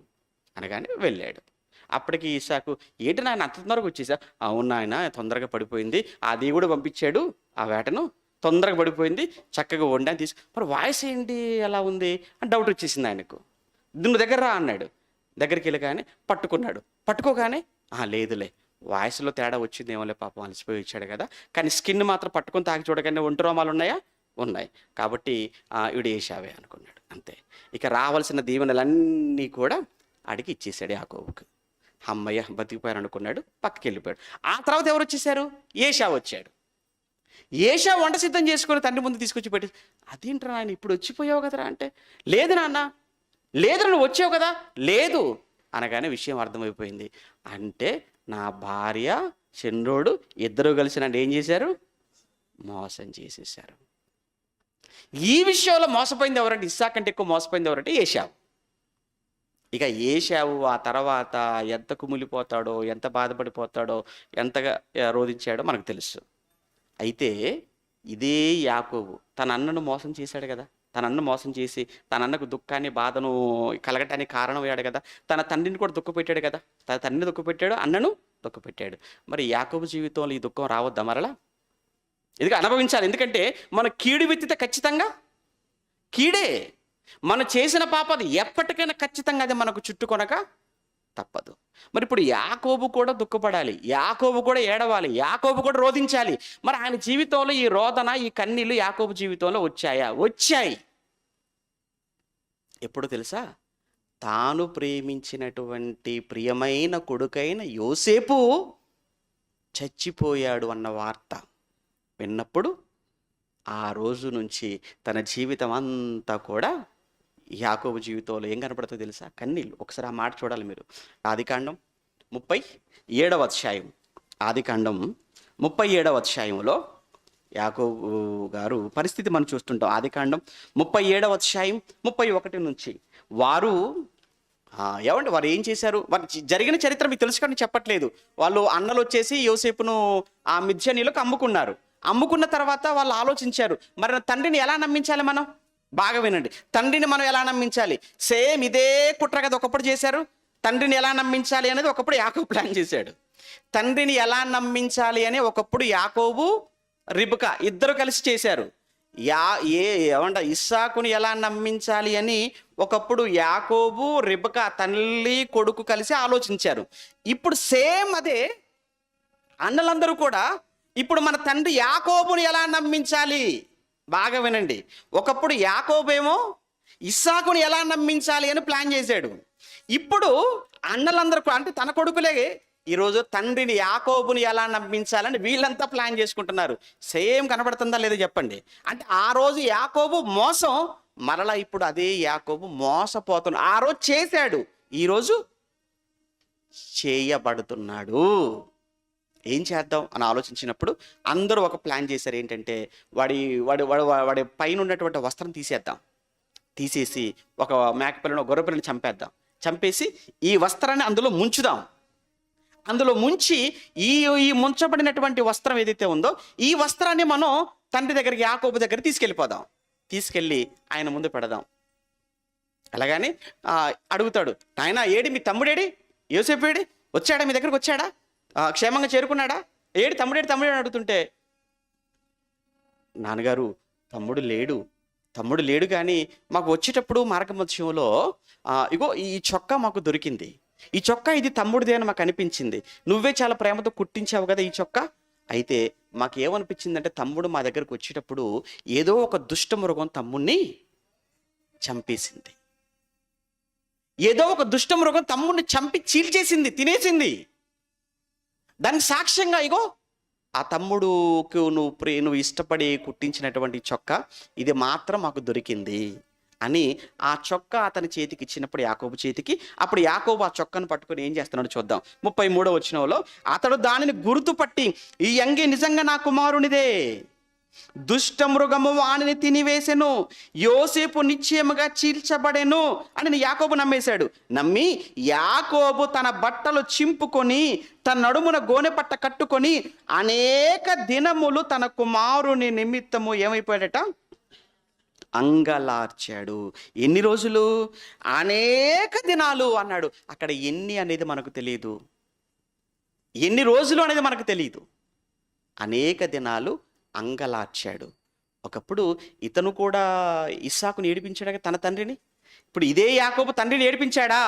అనగానే వెళ్ళాడు. అప్పటికి ఇస్సాకు, ఏంటి నాయన అంత తొందరగా వచ్చేసా? అవును నాయన, తొందరగా పడిపోయింది, ఆ దేవుడు పంపించాడు ఆ వేటను, తొందరగా పడిపోయింది, చక్కగా వండాను మరి వాయిస్ ఏంటి ఎలా ఉంది అని డౌట్ వచ్చేసింది ఆయనకు. నువ్వు దగ్గర రా అన్నాడు. దగ్గరికి వెళ్ళగానే పట్టుకున్నాడు. పట్టుకోగానే లేదులే, వాయిస్లో తేడా వచ్చింది ఏమోలే, పాపం అలసిపోయి ఇచ్చాడు కదా, కానీ స్కిన్ మాత్రం పట్టుకొని తాకి చూడగానే ఒంటి రోమాలు ఉన్నాయా? ఉన్నాయి. కాబట్టి ఇవిడు ఏషావే అనుకున్నాడు. అంతే. ఇక రావాల్సిన దీవెనలన్నీ కూడా అడిగి ఇచ్చేసాడు యాకోబుకి. అమ్మయ్య బతికిపోయారు అనుకున్నాడు, పక్కకి వెళ్ళిపోయాడు. ఆ తర్వాత ఎవరు వచ్చేసారు? ఏషావు వచ్చాడు. ఏషావు వంట సిద్ధం చేసుకొని తండ్రి ముందు తీసుకొచ్చి పెట్టి, అదేంట్రా నాయన ఇప్పుడు వచ్చిపోయావు కదరా అంటే, లేదు నాన్న, లేదు నువ్వు వచ్చావు కదా, లేదు అనగానే విషయం అర్థమైపోయింది. అంటే నా భార్య చంద్రుడు ఇద్దరు కలిసి నన్ను ఏం చేశారు? మోసం చేసేసారు. ఈ విషయంలో మోసపోయింది ఎవరంటే, ఇస్సాకు కంటే ఎక్కువ మోసపోయింది ఎవరంటే ఏషావు. ఇక ఏషావు ఆ తర్వాత ఎంత కుమిలిపోతాడో, ఎంత బాధపడిపోతాడో, ఎంతగా రోధించాడో మనకు తెలుసు. అయితే ఇదే యాకోబు తన అన్నను మోసం చేశాడు కదా, తన అన్న మోసం చేసి తన అన్నకు దుఃఖాన్ని బాధను కలగటానికి కారణమయ్యాడు కదా, తన తండ్రిని కూడా దుఃఖపెట్టాడు కదా, తన తండ్రిని దుఃఖపెట్టాడు, అన్నను దుఃఖపెట్టాడు. మరి యాకోబు జీవితంలో ఈ దుఃఖం రావద్దా మరలా? ఇది అనుభవించాలి. ఎందుకంటే మన కీడు విత్తితే ఖచ్చితంగా కీడే. మనం చేసిన పాపది ఎప్పటికైనా ఖచ్చితంగా అది మనకు చుట్టుకొనక తప్పదు. మరి ఇప్పుడు యాకోబు కూడా దుఃఖపడాలి, యాకోబు కూడా ఏడవాలి, యాకోబు కూడా రోధించాలి. మరి ఆయన జీవితంలో ఈ రోదన, ఈ కన్నీళ్లు యాకోబు జీవితంలో వచ్చాయా? వచ్చాయి. ఎప్పుడు తెలుసా? తాను ప్రేమించినటువంటి ప్రియమైన కొడుకైన యోసేపు చచ్చిపోయాడు అన్న వార్త విన్నప్పుడు ఆ రోజు నుంచి తన జీవితం అంతా కూడా యాకోబు జీవితంలో ఏం కనపడుతుందో తెలుసా? కన్నీళ్ళు. ఒకసారి ఆ మాట చూడాలి మీరు. ఆదికాండం 37వ అధ్యాయం, ఆదికాండం 37వ అధ్యాయంలో యాకోబు గారు పరిస్థితి మనం చూస్తుంటాం. ఆదికాండం 37వ అధ్యాయం 31 నుంచి వారు ఏమంటే వారు ఏం చేశారు, వారు జరిగిన చరిత్ర మీకు తెలుసు కానీ చెప్పట్లేదు. వాళ్ళు అన్నలు వచ్చేసి యోసేపును ఆ మిద్యానీయులకు అమ్ముకున్నారు. అమ్ముకున్న తర్వాత వాళ్ళు ఆలోచించారు, మరి తండ్రిని ఎలా నమ్మించాలి మనం? బాగా వినండి, తండ్రిని మనం ఎలా నమ్మించాలి? సేమ్ ఇదే కుట్ర కదా ఒకప్పుడు చేశారు. తండ్రిని ఎలా నమ్మించాలి అనేది ఒకప్పుడు యాకోబు ప్లాన్ చేశాడు. తండ్రిని ఎలా నమ్మించాలి అని ఒకప్పుడు యాకోబు రిబ్కా ఇద్దరు కలిసి చేశారు. ఇస్సాకుని ఎలా నమ్మించాలి అని ఒకప్పుడు యాకోబు రిబ్కా తల్లి కొడుకు కలిసి ఆలోచించారు. ఇప్పుడు సేమ్ అదే అన్నలందరూ కూడా ఇప్పుడు మన తండ్రి యాకోబుని ఎలా నమ్మించాలి? బాగా వినండి, ఒకప్పుడు యాకోబేమో ఇస్సాకుని ఎలా నమ్మించాలి అని ప్లాన్ చేశాడు. ఇప్పుడు అన్నలందరూ అంటే తన కొడుకులే ఈరోజు తండ్రిని యాకోబుని ఎలా నమ్మించాలని వీళ్ళంతా ప్లాన్ చేసుకుంటున్నారు. సేమ్ కనబడుతుందా లేదా చెప్పండి? అంటే ఆ రోజు యాకోబు మోసం, మరలా ఇప్పుడు అదే యాకోబు మోసపోతున్నాడు. ఆ రోజు చేశాడు, ఈరోజు చేయబడుతున్నాడు. ఏం చేద్దాం అని ఆలోచించినప్పుడు అందరూ ఒక ప్లాన్ చేశారు. ఏంటంటే వాడి వాడి వాడి వాడి పైన ఉన్నటువంటి వస్త్రం తీసేసి ఒక మేకపిల్లను గొర్రెపిల్లని చంపేసి ఈ వస్త్రాన్ని అందులో ముంచుదాం. అందులో ముంచి ఈ ముంచబడినటువంటి వస్త్రం ఏదైతే ఉందో ఈ వస్త్రాన్ని మనం తండ్రి దగ్గరికి యాకోబు దగ్గర తీసుకెళ్ళి ఆయన ముందు పెడదాం. అలాగని అడుగుతాడు, నాయనా ఏడి మీ తమ్ముడేడి, యోసేపు ఏడి, వచ్చాడా మీ దగ్గరకు, వచ్చాడా, క్షేమంగా చేరుకున్నాడా, ఏడి తమ్ముడేడి అని అడుగుతుంటే, నాన్నగారు తమ్ముడు లేడు కానీ మాకు వచ్చేటప్పుడు మార్గమధ్యంలో ఇగో ఈ చొక్కా మాకు దొరికింది, ఈ చొక్కా ఇది తమ్ముడిదే అని మాకు అనిపించింది, నువ్వే చాలా ప్రేమతో కుట్టించావు కదా ఈ చొక్కా. అయితే మాకేమనిపించిందంటే తమ్ముడు మా దగ్గరకు వచ్చేటప్పుడు ఏదో ఒక దుష్ట మృగం తమ్ముడిని చంపేసింది, ఏదో ఒక దుష్ట మృగం తమ్ముడిని చంపి చీల్చేసింది, తినేసింది. దానికి సాక్ష్యంగా ఇగో ఆ తమ్ముడుకు నువ్వు ఇష్టపడి కుట్టించినటువంటి చొక్కా ఇది మాత్రం మాకు దొరికింది అని ఆ చొక్కా అతని చేతికి ఇచ్చినప్పుడు, యాకోబు చేతికి, అప్పుడు యాకోబు ఆ చొక్కాను పట్టుకొని ఏం చేస్తున్నాడు చూద్దాం. 33వ వచనంలో, అతడు దానిని గుర్తుపట్టి ఈ అంగి నిజంగా నా కుమారునిదే, దుష్ట మృగము వానిని తినివేసెను, యోసేపు నిశ్చయముగా చీల్చబడెను అని యాకోబు నమ్మేశాడు. నమ్మి యాకోబు తన బట్టలు చింపుకొని తన నడుమున గోనె పట్ట కట్టుకొని అనేక దినములు తన కుమారుని నిమిత్తము ఏమైపోయాడట, అంగలార్చాడు. ఎన్ని రోజులు? అనేక దినాలు అన్నాడు. అక్కడ ఎన్ని అనేది మనకు తెలియదు, ఎన్ని రోజులు అనేది మనకు తెలియదు. అనేక దినాలు అంగలార్చాడు. ఒకప్పుడు ఇతను కూడా ఇస్సాకుని ఏడిపించాడు తన తండ్రిని. ఇప్పుడు ఇదే యాకోబు తండ్రిని ఏడిపించాడా?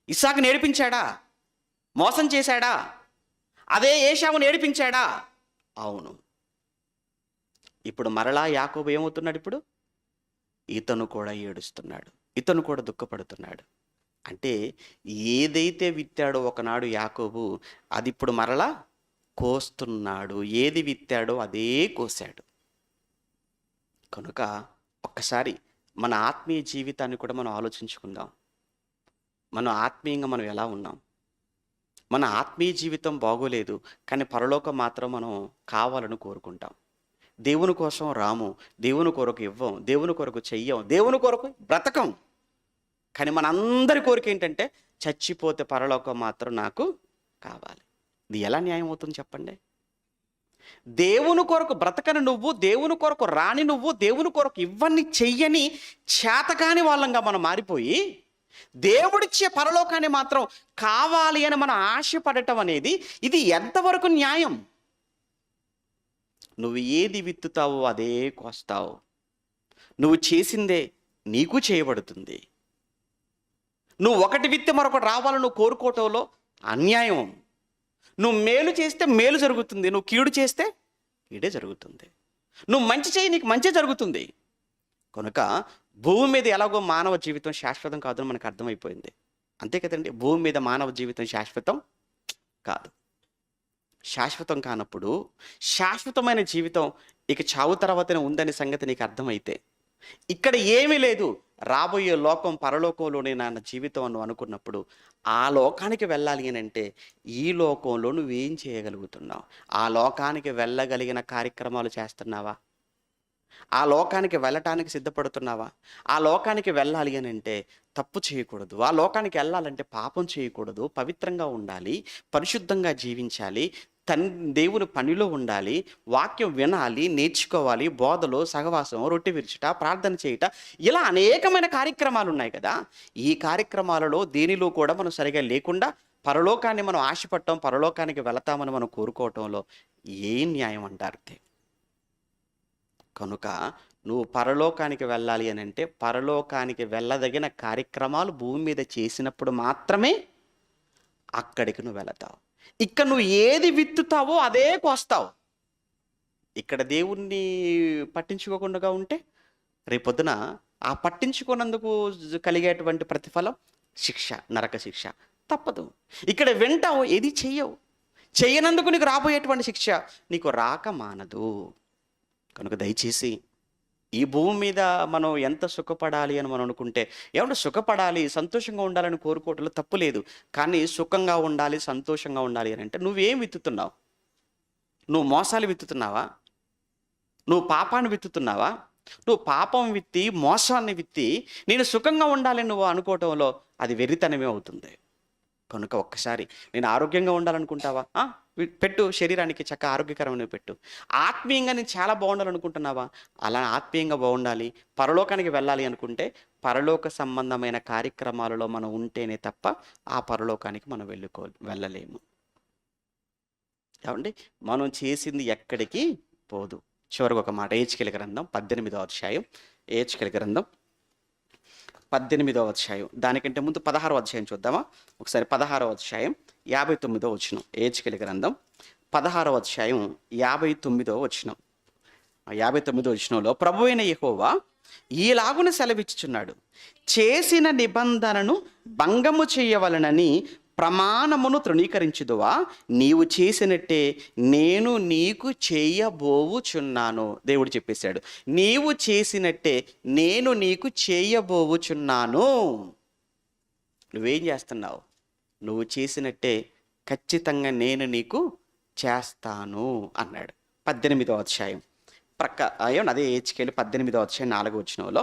ఇస్సాకుని ఏడిపించాడా? మోసం చేశాడా? అదే ఏశావుని ఏడిపించాడా? అవును. ఇప్పుడు మరలా యాకోబు ఏమవుతున్నాడు? ఇప్పుడు ఇతను కూడా ఏడుస్తున్నాడు, ఇతను కూడా దుఃఖపడుతున్నాడు. అంటే ఏదైతే విత్తాడో ఒకనాడు యాకోబు, అది ఇప్పుడు మరలా కోస్తున్నాడు. ఏది విత్తాడో అదే కోసాడు. కనుక ఒక్కసారి మన ఆత్మీయ జీవితాన్ని కూడా మనం ఆలోచించుకుందాం. మనం ఆత్మీయంగా మనం ఎలా ఉన్నాం? మన ఆత్మీయ జీవితం బాగోలేదు కానీ పరలోకం మాత్రం మనం కావాలని కోరుకుంటాం. దేవుని కోసం రాము, దేవుని కొరకు ఇవ్వం, దేవుని కొరకు చెయ్యం, దేవుని కొరకు బ్రతకం. కానీ మనందరి కోరిక ఏంటంటే చచ్చిపోతే పరలోకం మాత్రం నాకు కావాలి. ఇది ఎలా న్యాయం అవుతుంది చెప్పండి? దేవుని కొరకు బ్రతకని నువ్వు, దేవుని కొరకు రాని నువ్వు, దేవుని కొరకు ఇవన్నీ చెయ్యని చేతకాని వాళ్ళంగా మనం మారిపోయి దేవుడిచ్చే పరలోకాన్ని మాత్రం కావాలి అని మనం ఆశపడటం అనేది ఇది ఎంతవరకు న్యాయం? నువ్వు ఏది విత్తుతావో అదే కోస్తావు. నువ్వు చేసిందే నీకు చేయబడుతుంది. నువ్వు ఒకటి విత్తే మరొకటి రావాలని నువ్వు కోరుకోవటంలో అన్యాయం. నువ్వు మేలు చేస్తే మేలు జరుగుతుంది, నువ్వు కీడు చేస్తే కీడే జరుగుతుంది. నువ్వు మంచి చేయి, నీకు మంచి జరుగుతుంది. కనుక భూమి మీద ఎలాగో మానవ జీవితం శాశ్వతం కాదని మనకు అర్థమైపోయింది. అంతే కదండి, భూమి మీద మానవ జీవితం శాశ్వతం కాదు. శాశ్వతం కానప్పుడు శాశ్వతమైన జీవితం ఇక చావు తర్వాతనే ఉందనే సంగతి నీకు అర్థమైతే, ఇక్కడ ఏమీ లేదు, రాబోయే లోకం పరలోకంలోనే నా జీవితం అని అనుకున్నప్పుడు ఆ లోకానికి వెళ్ళాలి అని అంటే ఈ లోకంలో నువ్వేం చేయగలుగుతున్నావు? ఆ లోకానికి వెళ్ళగలిగిన కార్యక్రమాలు చేస్తున్నావా? ఆ లోకానికి వెళ్ళటానికి సిద్ధపడుతున్నావా? ఆ లోకానికి వెళ్ళాలి అని అంటే తప్పు చేయకూడదు, ఆ లోకానికి వెళ్ళాలంటే పాపం చేయకూడదు, పవిత్రంగా ఉండాలి, పరిశుద్ధంగా జీవించాలి, దేవుని పనిలో ఉండాలి, వాక్యం వినాలి, నేర్చుకోవాలి, బోధలో సహవాసం, రొట్టె విరుచుట, ప్రార్థన చేయుట, ఇలా అనేకమైన కార్యక్రమాలు ఉన్నాయి కదా. ఈ కార్యక్రమాలలో దేనిలో కూడా మనం సరిగా లేకుండా పరలోకాన్ని మనం ఆశపడటం, పరలోకానికి వెళతామని మనం కోరుకోవటంలో ఏం న్యాయం అంటారు? కనుక నువ్వు పరలోకానికి వెళ్ళాలి అని అంటే పరలోకానికి వెళ్ళదగిన కార్యక్రమాలు భూమి మీద చేసినప్పుడు మాత్రమే అక్కడికి నువ్వు వెళతావు. ఇక్కడ నువ్వు ఏది విత్తుతావో అదే కోస్తావు. ఇక్కడ దేవుణ్ణి పట్టించుకోకుండా ఉంటే రేపొద్దున ఆ పట్టించుకున్నందుకు కలిగేటువంటి ప్రతిఫలం శిక్ష, నరక శిక్ష తప్పదు. ఇక్కడ వింటావు, ఏది చెయ్యవు, చేయనందుకు నీకు రాబోయేటువంటి శిక్ష నీకు రాక మానదు. కనుక దయచేసి ఈ భూమి మీద మనం ఎంత సుఖపడాలి అని మనం అనుకుంటే, ఏమంటే సుఖపడాలి, సంతోషంగా ఉండాలని కోరుకోవటంలో తప్పు లేదు. కానీ సుఖంగా ఉండాలి, సంతోషంగా ఉండాలి అని అంటే నువ్వేం విత్తుతున్నావు? నువ్వు మోసాలు విత్తుతున్నావా? నువ్వు పాపాన్ని విత్తుతున్నావా? నువ్వు పాపం విత్తి, మోసాన్ని విత్తి నేను సుఖంగా ఉండాలని నువ్వు అనుకోవటంలో అది వెర్రితనమే అవుతుంది. కనుక ఒక్కసారి నేను ఆరోగ్యంగా ఉండాలనుకుంటావా? పెట్టు, శరీరానికి చక్కగా ఆరోగ్యకరమైన పెట్టు. ఆత్మీయంగా నేను చాలా బాగుండాలనుకుంటున్నావా? అలా ఆత్మీయంగా బాగుండాలి, పరలోకానికి వెళ్ళాలి అనుకుంటే పరలోక సంబంధమైన కార్యక్రమాలలో మనం ఉంటేనే తప్ప ఆ పరలోకానికి మనం వెళ్ళలేము. ఏమండి, మనం చేసింది ఎక్కడికి పోదు. చివరికి ఒక మాట, ఏహెచ్కేలు గ్రంథం 18వ అధ్యాయం, ఏహెచ్కేలు గ్రంథం 18వ అధ్యాయం, దానికంటే ముందు 16వ అధ్యాయం చూద్దామా ఒకసారి. 16వ అధ్యాయం 59వ వచనం, ఏహెచ్కేలు గ్రంథం 16వ అధ్యాయం 59వ వచనం. 59వ వచనంలో ప్రభువైన యెహోవా ఈలాగున సెలవిచ్చుచున్నాడు, చేసిన నిబంధనను భంగము చేయవలనని ప్రమాణమును తృణీకరించుదువా? నీవు చేసినట్టే నేను నీకు చేయబోవుచున్నాను. దేవుడు చెప్పేశాడు, నీవు చేసినట్టే నేను నీకు చేయబోవుచున్నాను. నువ్వేం చేస్తున్నావు? నువ్వు చేసినట్టే ఖచ్చితంగా నేను నీకు చేస్తాను అన్నాడు. 18వ అధ్యాయం అదే ఏహెచ్కేలు 18వ అధ్యాయం 4వ వచనంలో,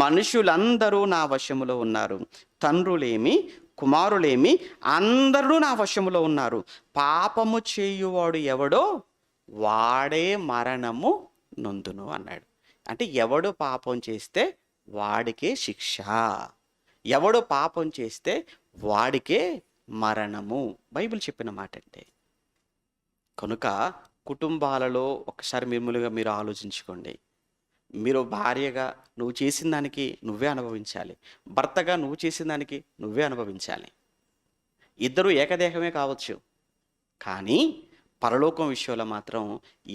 మనుషులందరూ నా వశములో ఉన్నారు, తండ్రులేమి కుమారులేమి అందరూ నా వశములో ఉన్నారు, పాపము చేయువాడు ఎవడో వాడే మరణము నొందును అన్నాడు. అంటే ఎవడు పాపం చేస్తే వాడికే శిక్ష, ఎవడు పాపం చేస్తే వాడికే మరణము, బైబిల్ చెప్పిన మాట అంటే. కనుక కుటుంబాలలో ఒకసారి మీరు ఆలోచించుకోండి. మీరు భార్యగా నువ్వు చేసిన దానికి నువ్వే అనుభవించాలి, భర్తగా నువ్వు చేసిన దానికి నువ్వే అనుభవించాలి. ఇద్దరు ఏకదేహమే కావచ్చు, కానీ పరలోకం విషయంలో మాత్రం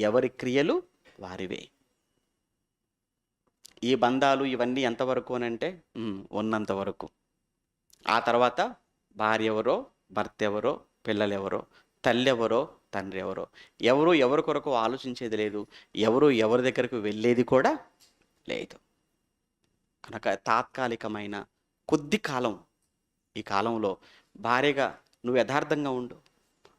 ఎవరి క్రియలు వారివే. ఈ బంధాలు ఇవన్నీ ఎంతవరకు అని అంటే ఉన్నంత వరకు. ఆ తర్వాత భార్య ఎవరో, భర్త ఎవరో, పిల్లలెవరో, తల్లి ఎవరో, తండ్రి ఎవరో, ఎవరు ఎవరి కొరకు ఆలోచించేది లేదు, ఎవరు ఎవరి దగ్గరకు వెళ్ళేది కూడా లేదు. కనుక తాత్కాలికమైన కొద్ది కాలం, ఈ కాలంలో భార్యగా నువ్వు యథార్థంగా ఉండు,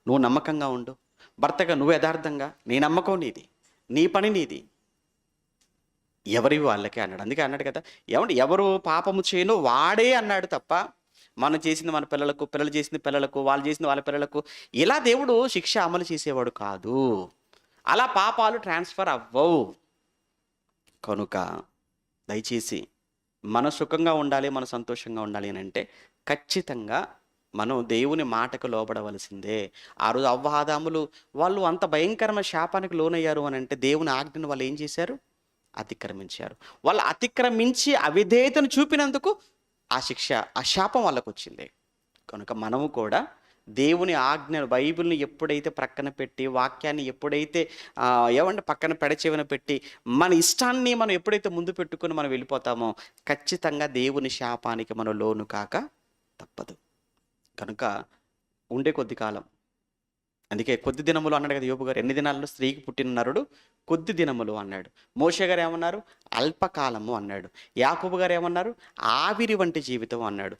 నువ్వు నమ్మకంగా ఉండు, భర్తగా నువ్వు యథార్థంగా, నీ నమ్మకం నీది, నీ పని నీది, ఎవరి వాళ్ళకే అన్నాడు. అందుకే అన్నాడు కదా, ఎవరు పాపము చేయను వాడే అన్నాడు తప్ప మనం చేసింది మన పిల్లలకు, పిల్లలు చేసింది పిల్లలకు, వాళ్ళు చేసింది వాళ్ళ పిల్లలకు, ఇలా దేవుడు శిక్ష అమలు చేసేవాడు కాదు. అలా పాపాలు ట్రాన్స్ఫర్ అవ్వవు. కనుక దయచేసి మన సుఖంగా ఉండాలి, మన సంతోషంగా ఉండాలి అని అంటే ఖచ్చితంగా మనం దేవుని మాటకు లోబడవలసిందే. ఆ రోజు అవ్వ ఆదాములు వాళ్ళు అంత భయంకరమైన శాపానికి లోనయ్యారు అని అంటే దేవుని ఆజ్ఞను వాళ్ళు ఏం చేశారు? అతిక్రమించారు. వాళ్ళు అతిక్రమించి అవిధేయతను చూపినందుకు ఆ శిక్ష, ఆ శాపం వాళ్ళకు వచ్చింది. కనుక మనము కూడా దేవుని ఆజ్ఞను, బైబిల్ని ఎప్పుడైతే ప్రక్కన పెట్టి, వాక్యాన్ని ఎప్పుడైతే ఏమంటే పక్కన పెడచెవిన పెట్టి, మన ఇష్టాన్ని మనం ఎప్పుడైతే ముందు పెట్టుకుని మనం వెళ్ళిపోతామో ఖచ్చితంగా దేవుని శాపానికి మనం లోను కాక తప్పదు. కనుక ఉండే కొద్ది కాలం, అందుకే కొద్ది దినములు అన్నాడు కదా యోబు గారు. ఎన్ని దినాల్లో స్త్రీకి పుట్టిన నరుడు కొద్ది దినములు అన్నాడు. మోషే గారు ఏమన్నారు? అల్పకాలము అన్నాడు. యాకోబు గారు ఏమన్నారు? ఆవిరి వంటి జీవితం అన్నాడు.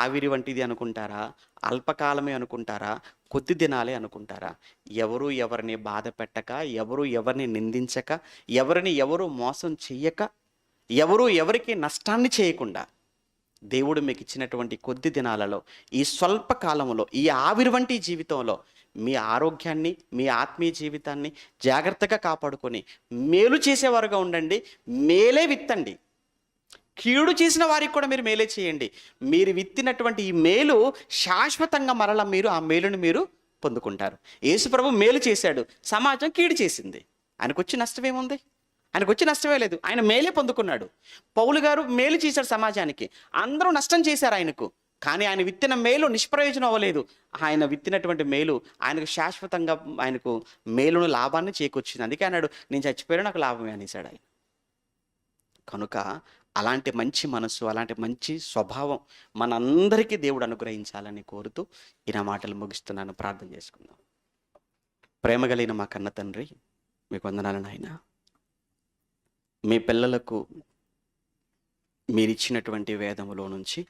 ఆవిరి వంటిది అనుకుంటారా? అల్పకాలమే అనుకుంటారా? కొద్ది దినాలే అనుకుంటారా? ఎవరు ఎవరిని బాధ పెట్టక, ఎవరు ఎవరిని నిందించక, ఎవరిని ఎవరు మోసం చెయ్యక, ఎవరు ఎవరికి నష్టాన్ని చేయకుండా దేవుడు మీకు ఇచ్చినటువంటి కొద్ది దినాలలో, ఈ స్వల్ప కాలంలో, ఈ ఆవిరి వంటి జీవితంలో మీ ఆరోగ్యాన్ని, మీ ఆత్మీయ జీవితాన్ని జాగ్రత్తగా కాపాడుకొని మేలు చేసేవారుగా ఉండండి. మేలే విత్తండి. కీడు చేసిన వారికి కూడా మీరు మేలే చేయండి. మీరు విత్తినటువంటి ఈ మేలు శాశ్వతంగా మరలా మీరు ఆ మేలును మీరు పొందుకుంటారు. యేసుప్రభు మేలు చేశాడు, సమాజం కీడు చేసింది. ఆయనకొచ్చి నష్టమేముంది? ఆయనకు వచ్చి నష్టమే లేదు. ఆయన మేలే పొందుకున్నాడు. పౌలు గారు మేలు చేశాడు సమాజానికి, అందరూ నష్టం చేశారు ఆయనకు. కానీ ఆయన విత్తిన మేలు నిష్ప్రయోజనం అవ్వలేదు. ఆయన విత్తినటువంటి మేలు ఆయనకు శాశ్వతంగా ఆయనకు మేలును, లాభాన్ని చేకూర్చింది. అందుకే అన్నాడు, నేను చచ్చిపోయాను, నాకు లాభమే అనేసాడు ఆయన. కనుక అలాంటి మంచి మనసు, అలాంటి మంచి స్వభావం మనందరికీ దేవుడు అనుగ్రహించాలని కోరుతూ ఈ నా మాటలు ముగిస్తున్నాను. ప్రార్థన చేసుకుందాం. ప్రేమ కలిగిన మా కన్న తండ్రి, మీకు వందనాలు నాయన. మీ పిల్లలకు మీరిచ్చినటువంటి వేదములో నుంచి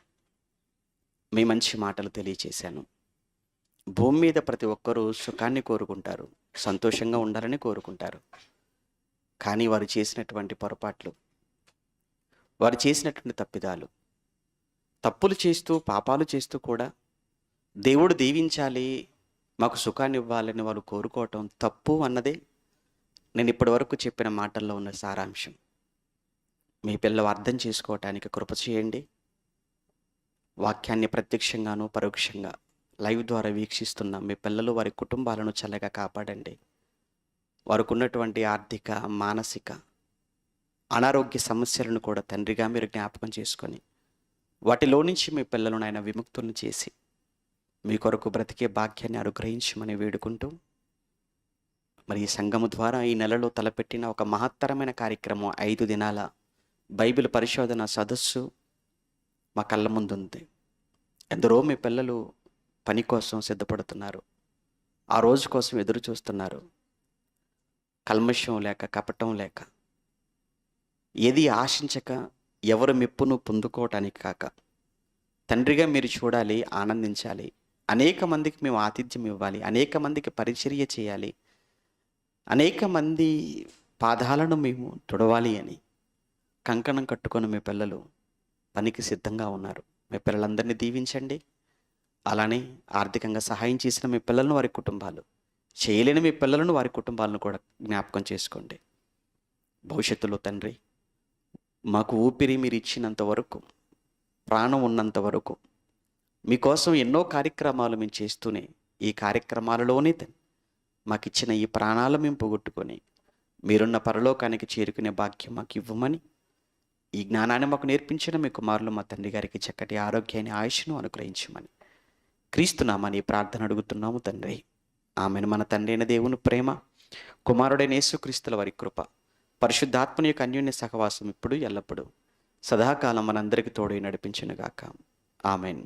మీ మంచి మాటలు తెలియచేశాను. భూమి మీద ప్రతి ఒక్కరూ సుఖాన్ని కోరుకుంటారు, సంతోషంగా ఉండాలని కోరుకుంటారు. కానీ వారు చేసినటువంటి పొరపాట్లు, వారు చేసినటువంటి తప్పిదాలు, తప్పులు చేస్తూ పాపాలు చేస్తూ కూడా దేవుడు దీవించాలి, మాకు సుఖాన్ని ఇవ్వాలని వాళ్ళు కోరుకోవటం తప్పు అన్నదే నేను ఇప్పటి వరకు చెప్పిన మాటల్లో ఉన్న సారాంశం. మీ పిల్లలు అర్థం చేసుకోవటానికి కృప చేయండి. వాక్యాన్ని ప్రత్యక్షంగాను పరోక్షంగా లైవ్ ద్వారా వీక్షిస్తున్న మీ పిల్లలు, వారి కుటుంబాలను చల్లగా కాపాడండి. వారికి ఉన్నటువంటి ఆర్థిక, మానసిక, అనారోగ్య సమస్యలను కూడా తండ్రిగా మీరు జ్ఞాపకం చేసుకొని వాటిలో నుంచి మీ పిల్లలను ఆయన విముక్తులను చేసి మీ కొరకు బ్రతికే భాగ్యాన్ని అనుగ్రహించమని వేడుకుంటూ, మరి ఈ సంఘము ద్వారా ఈ నెలలో తలపెట్టిన ఒక మహత్తరమైన కార్యక్రమం 5 దినాల బైబిల్ పరిశోధన సదస్సు మా కళ్ళ ముందుంది. ఎందరో మీ పిల్లలు పని కోసం సిద్ధపడుతున్నారు, ఆ రోజు కోసం ఎదురు చూస్తున్నారు. కల్మషం లేక, కపటం లేక, ఏది ఆశించక, ఎవరు మెప్పును పొందుకోవటానికి కాక, తండ్రిగా మీరు చూడాలి, ఆనందించాలి, అనేక మందికి మేము ఆతిథ్యం ఇవ్వాలి, అనేక మందికి పరిచర్య చేయాలి, అనేక మంది పాదాలను మేము తుడవాలి అని కంకణం కట్టుకొని మీ పిల్లలు పనికి సిద్ధంగా ఉన్నారు. మీ పిల్లలందరినీ దీవించండి. అలానే ఆర్థికంగా సహాయం చేసిన మీ పిల్లలను, వారి కుటుంబాలు, చేయలేని మీ పిల్లలను, వారి కుటుంబాలను కూడా జ్ఞాపకం చేసుకోండి. భవిష్యత్తులో తండ్రి, మాకు ఊపిరి మీరు ఇచ్చినంత వరకు, ప్రాణం ఉన్నంత వరకు మీకోసం ఎన్నో కార్యక్రమాలు మేము చేస్తూనే, ఈ కార్యక్రమాలలోనే మాకు ఇచ్చిన ఈ ప్రాణాలు మేము పోగొట్టుకొని మీరున్న పరలోకానికి చేరుకునే భాగ్యం మాకు ఇవ్వమని, ఈ జ్ఞానాన్ని మాకు నేర్పించిన మీ కుమారులు మా తండ్రి గారికి చక్కటి ఆరోగ్యాన్ని, ఆయుష్ను అనుగ్రహించమని క్రీస్తునామని ప్రార్థన అడుగుతున్నాము తండ్రి. ఆమెను. మన తండ్రి అయిన దేవుని ప్రేమ, కుమారుడైన యేసుక్రీస్తుల వారి కృప, పరిశుద్ధాత్మని యొక్క అన్యోన్య సహవాసం ఇప్పుడు ఎల్లప్పుడూ సదాకాలం మనందరికీ తోడై నడిపించునుగాక. ఆమెన్.